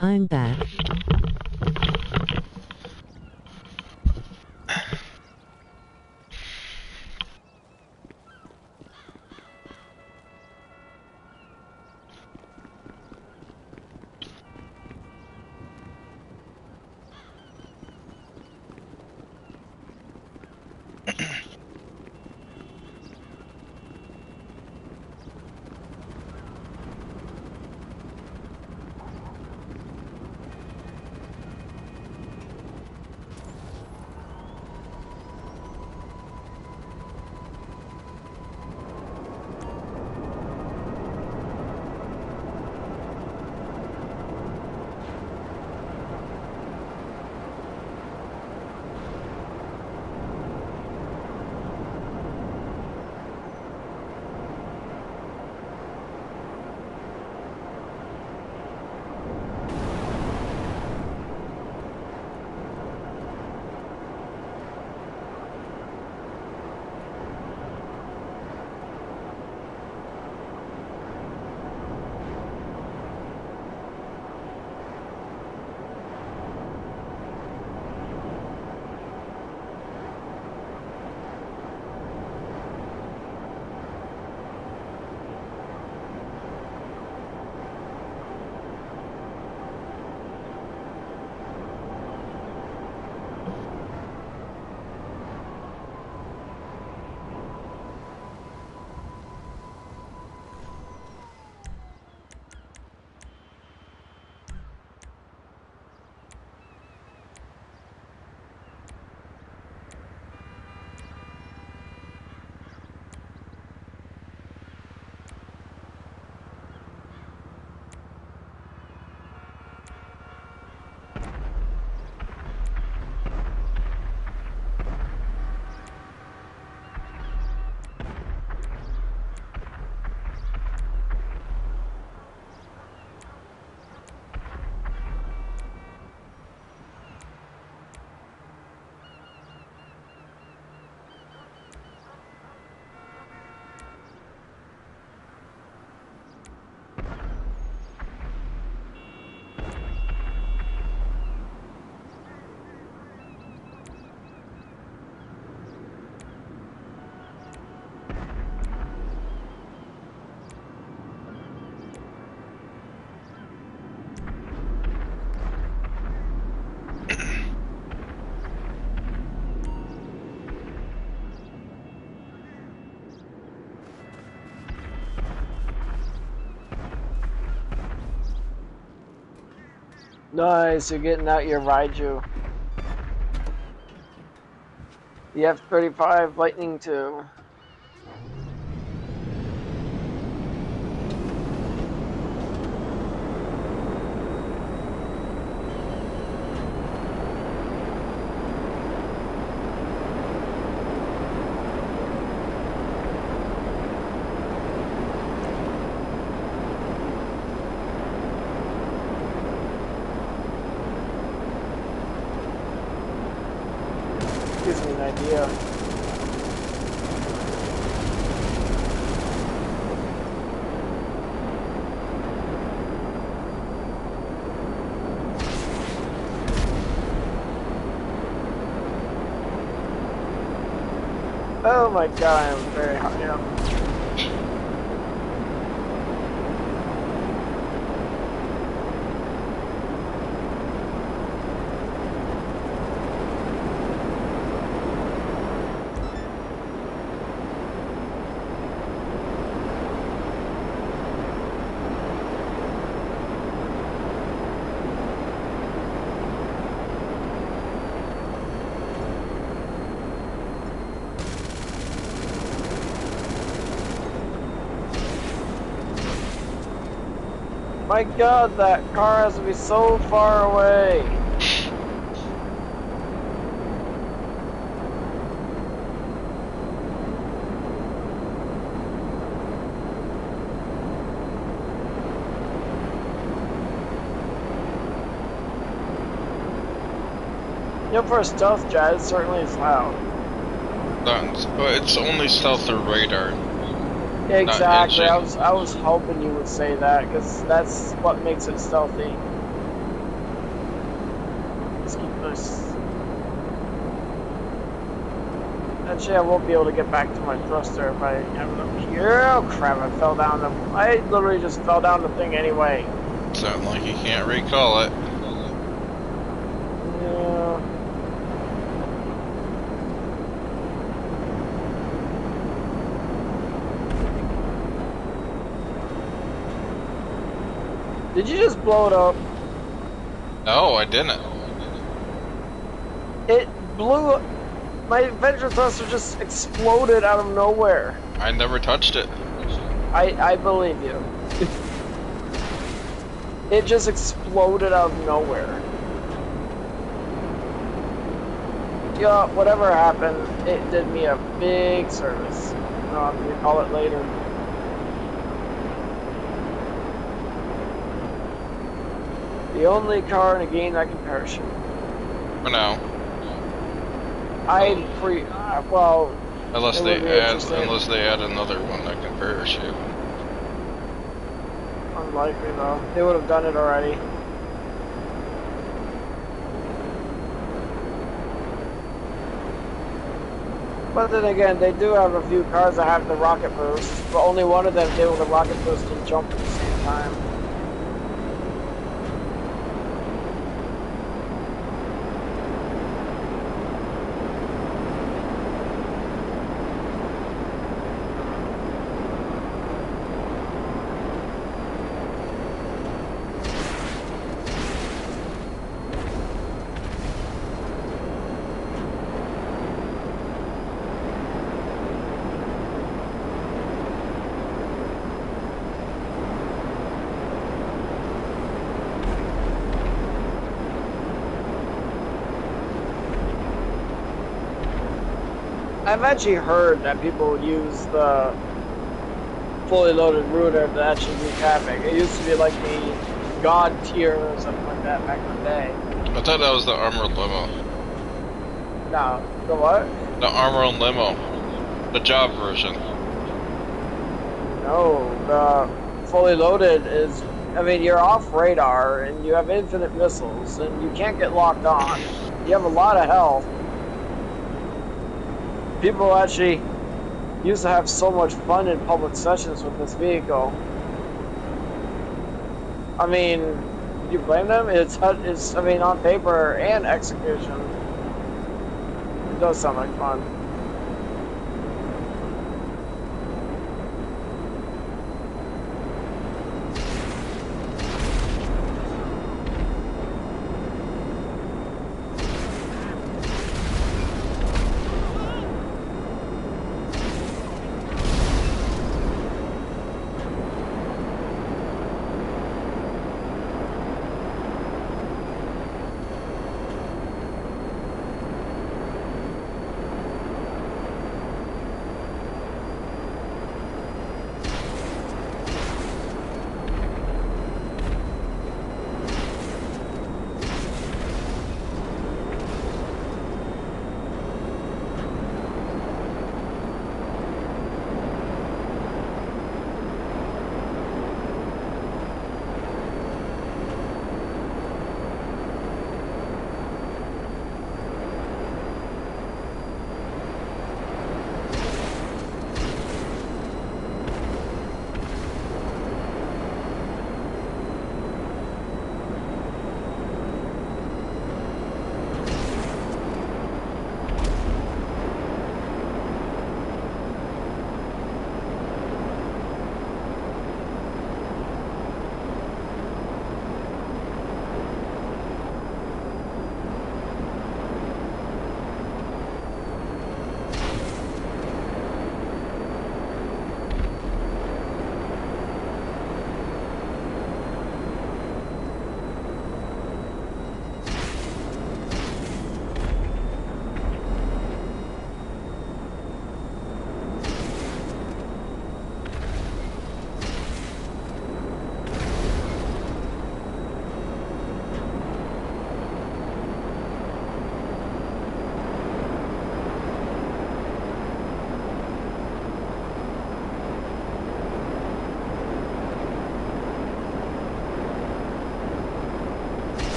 I'm back. Nice, you're getting out your Raiju. The F-35 Lightning II. Gives me an idea. Oh my god, I'm very high up. My god, that car has to be so far away. You know, for a stealth jet, it certainly is loud. But it's only stealth or radar. Exactly. engine. I was hoping you would say that because that's what makes it stealthy. Let's keep this. Actually, I won't be able to get back to my thruster if I have it up here. Oh crap! I fell down the. I literally just fell down the thing anyway. Sound like you can't recall it. Yeah. Did you just blow it up? No, I didn't. It blew. My ventral thruster just exploded out of nowhere. I never touched it. I believe you. It just exploded out of nowhere. Yeah, whatever happened, it did me a big service. I'm gonna call it later. The only car in a game that can parachute. For now. Well, Unless it they would be add interesting. another one that can parachute. Unlikely though. They would have done it already. But then again, they do have a few cars that have the rocket boost, but only one of them did with the rocket boost and jump at the same time. I've actually heard that people use the fully loaded Ruder to actually do traffic. It used to be like the God tier or something like that back in the day. I thought that was the armored limo. No, the what? The armored limo. The job version. No, the fully loaded is, I mean, you're off radar and you have infinite missiles and you can't get locked on. You have a lot of health. People actually used to have so much fun in public sessions with this vehicle. I mean, you blame them? It's I mean, on paper and execution, it does sound like fun.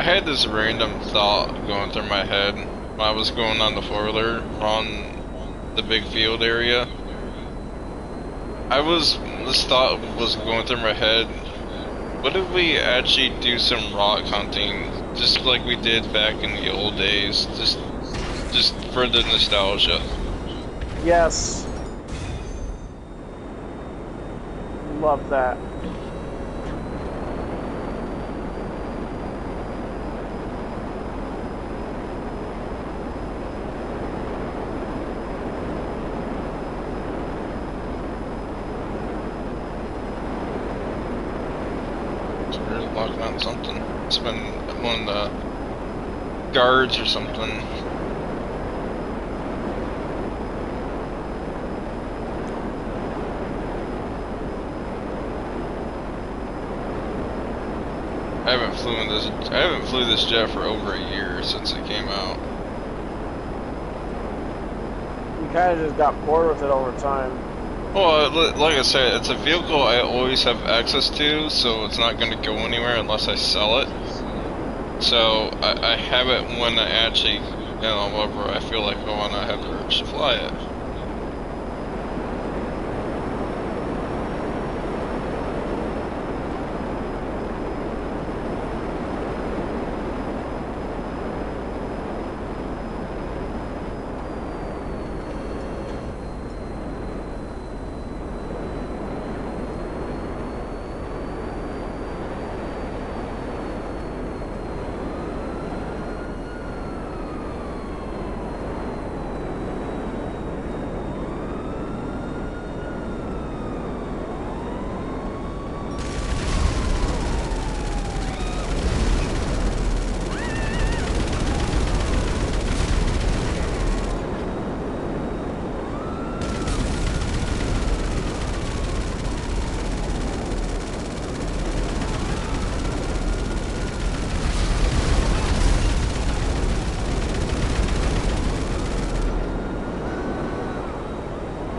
had this random thought going through my head when I was going on the four-wheeler on the big field area. This thought was going through my head. What if we actually do some rock hunting, just like we did back in the old days, just for the nostalgia? Yes. Love that. Locking on something. It's been one of the guards or something. I haven't flew this jet for over a year since it came out. You kind of just got bored with it over time. Well, like I said, it's a vehicle I always have access to, so it's not going to go anywhere unless I sell it. So I have it when I actually, whenever I feel like I want to have the urge to fly it.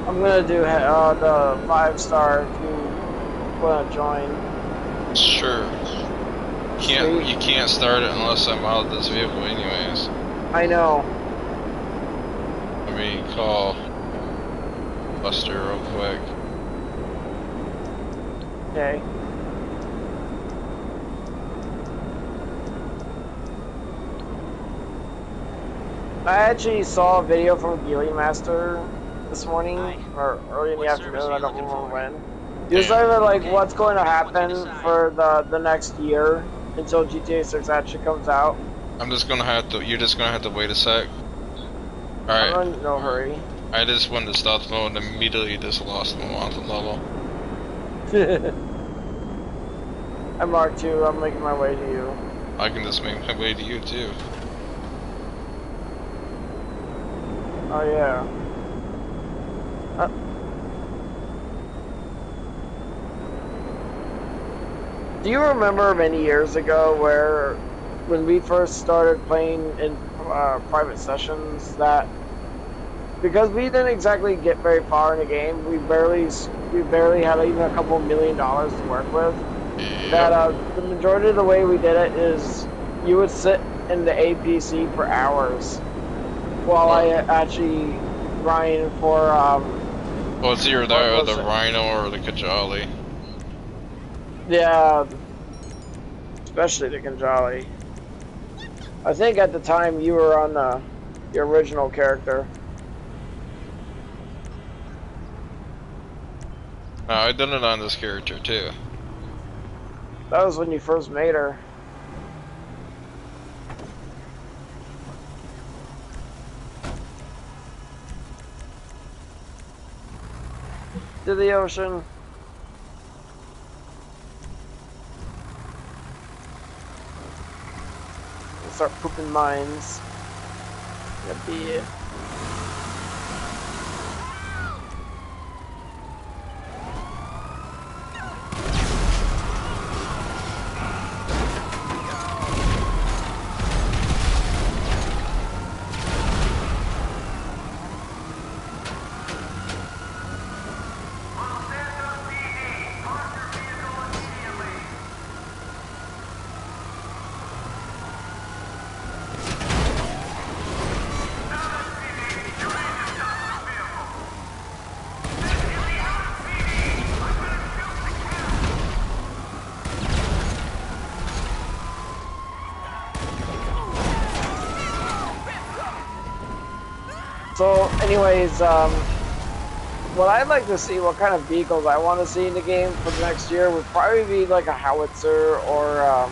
I'm gonna do the 5-star if you wanna join. Sure. You can't start it unless I'm out of this vehicle anyways. I know. Let me call Buster real quick. Okay. I actually saw a video from Geely Master this morning, or early in the afternoon, I don't remember when. He was either like, what's going to happen for the next year until GTA 6 actually comes out. You're just gonna have to wait a sec. Alright. I'm in no hurry. I just went to stealth mode and immediately just lost my wanted level. I'm Mark 2, I'm making my way to you. I can just make my way to you too. Oh yeah. Do you remember many years ago where, when we first started playing in private sessions, that because we didn't exactly get very far in the game, we barely had even a couple $1 million to work with. Yep. That the majority of the way we did it is you would sit in the APC for hours while I actually grind for Well, it's either that or the Rhino or the Kajali. yeah, especially the Kanjali. I think at the time you were on the original character. No, I done it on this character too. That was when you first made her. To the ocean. Start pooping mines. That'd be it. So, anyways, what I'd like to see, what kind of vehicles I want to see in the game for the next year would probably be like a howitzer or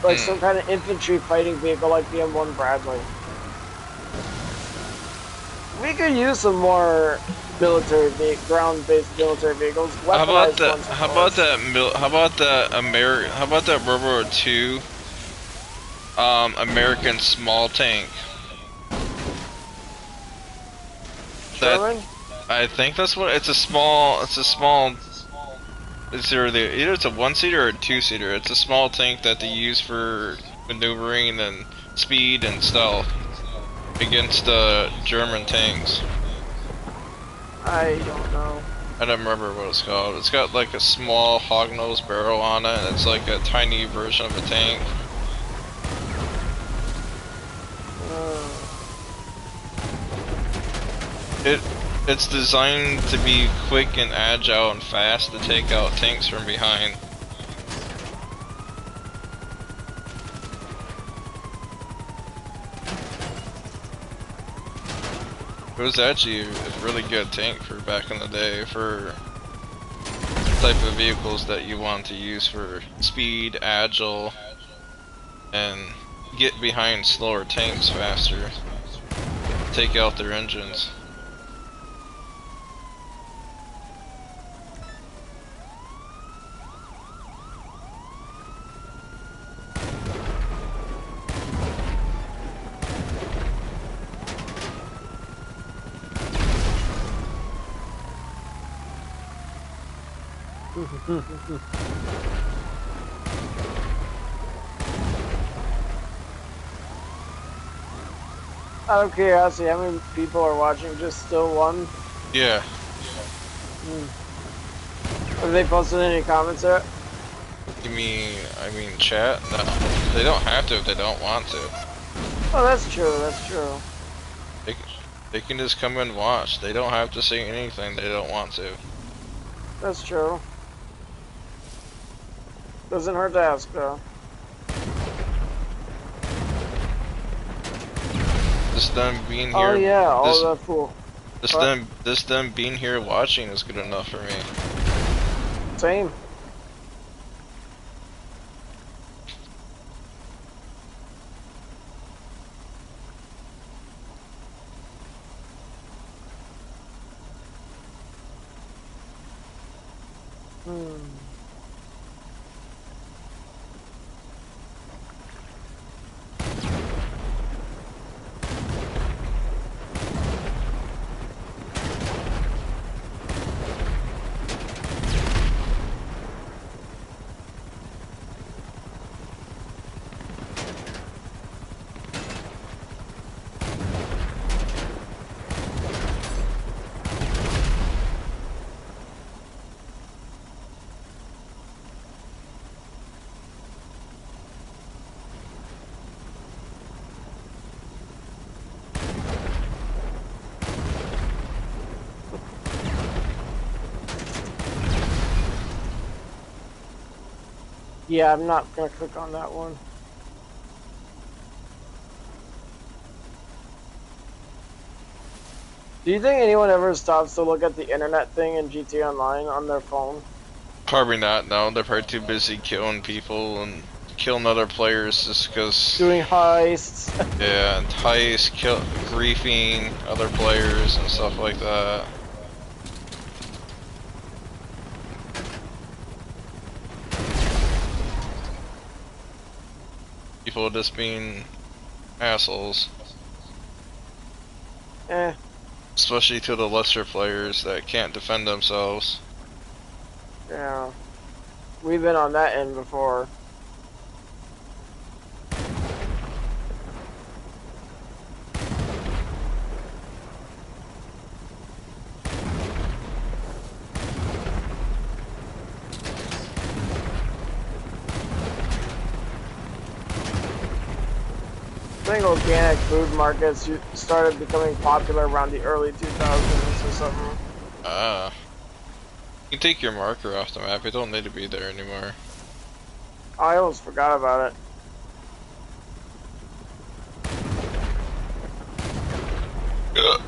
like some kind of infantry fighting vehicle like the M1 Bradley. We could use some more ground-based military vehicles. How about weaponized that? ones, of How about course. that? How about that? How about that World War II American small tank? That Sherman? I think that's what it's a small. It's a small. It's either it's a one-seater or a two-seater. It's a small tank that they use for maneuvering and speed and stealth against German tanks. I don't know. I don't remember what it's called. It's got like a small hog-nosed barrel on it, and it's like a tiny version of a tank. It's designed to be quick and agile and fast to take out tanks from behind. It was actually a really good tank for back in the day for the type of vehicles that you want to use for speed, agile, and get behind slower tanks faster. Take out their engines. Out of curiosity, how many people are watching? Just still one? Yeah. Have they posted any comments yet? You mean, I mean chat? No. They don't have to if they don't want to. Oh, that's true, that's true. They can just come and watch. They don't have to say anything they don't want to. That's true. Doesn't hurt to ask, though. Just them being here. Oh yeah, all this, the fool. Just them being here watching is good enough for me. Same. Yeah, I'm not gonna click on that one. Do you think anyone ever stops to look at the internet thing in GTA Online on their phone? Probably not. No, they're probably too busy killing people and killing other players just because. Doing heists. Yeah, and heist, griefing other players and stuff like that. People just being assholes. Eh. Especially to the lesser players that can't defend themselves. Yeah. We've been on that end before. I think organic food markets started becoming popular around the early 2000s or something. Ah. You can take your marker off the map, it don't need to be there anymore. I almost forgot about it.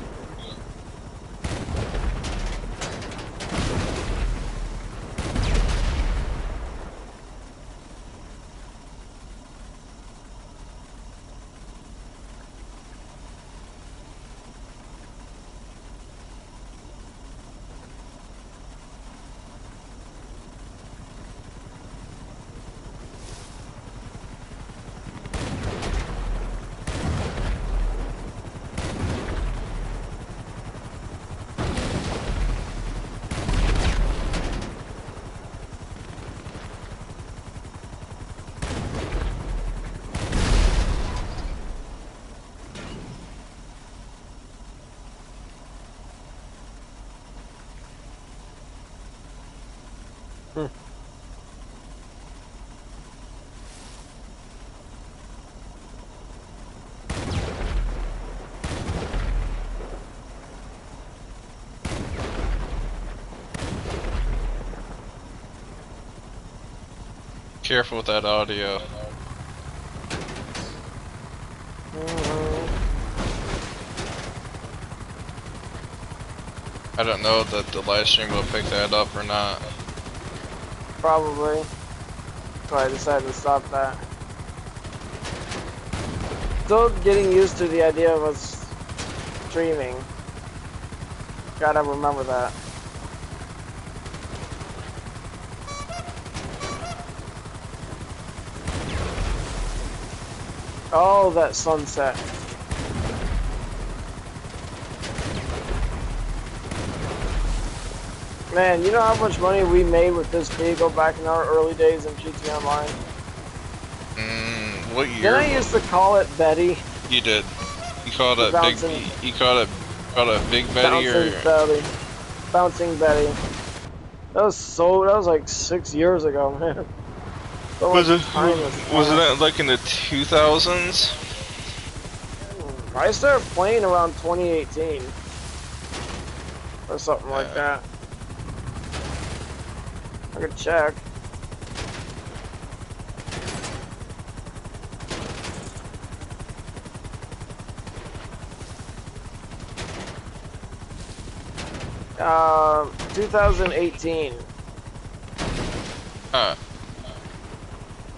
Careful with that audio. I don't know that the live stream will pick that up or not. Probably. So I decided to stop that. Still getting used to the idea of us streaming. Gotta remember that. Oh, that sunset. Man, you know how much money we made with this vehicle back in our early days in GT Online? What year? Then I used to call it Betty. You did. You called it Bouncing. big. You called it Big Betty or? Bouncing Betty. Bouncing Betty. That was like 6 years ago, man. So Was much it? time has Was passed. it like in the 2000s? I started playing around 2018. Or something like that. I could check. Uh, 2018 Huh.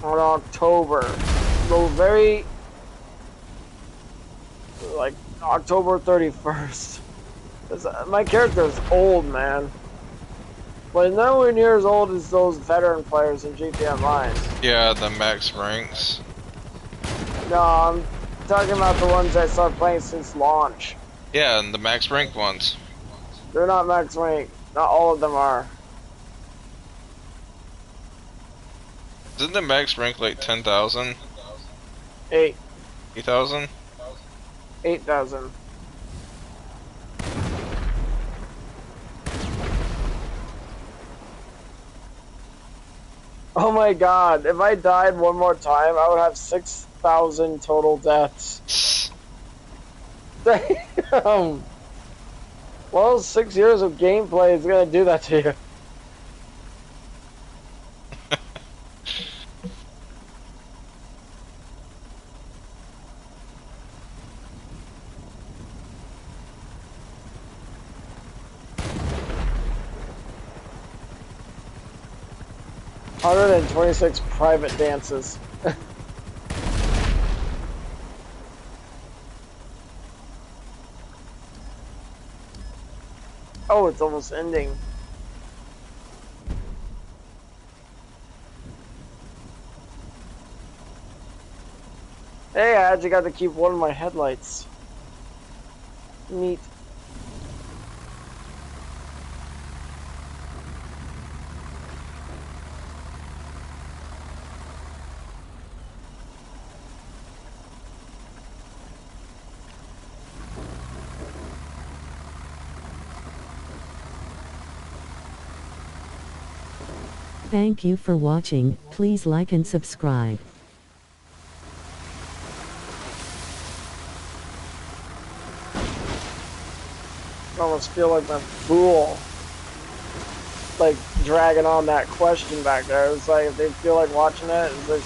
on October. So very like October 31st. 'Cause, my character is old, man. But nowhere near as old as those veteran players in GT Online. Yeah, the max ranks. No, I'm talking about the ones I started playing since launch. Yeah, and the max rank ones. They're not max rank. Not all of them are. Isn't the max rank like 10,000? 8. 8,000? 8,000. Oh my god, if I died one more time, I would have 6,000 total deaths. Damn! Well, 6 years of gameplay is gonna do that to you. $126 private dances. Oh, it's almost ending. Hey, I actually got to keep one of my headlights. Neat. Thank you for watching. Please like and subscribe. I almost feel like a fool. Like dragging on that question back there. It's like if they feel like watching it, it's like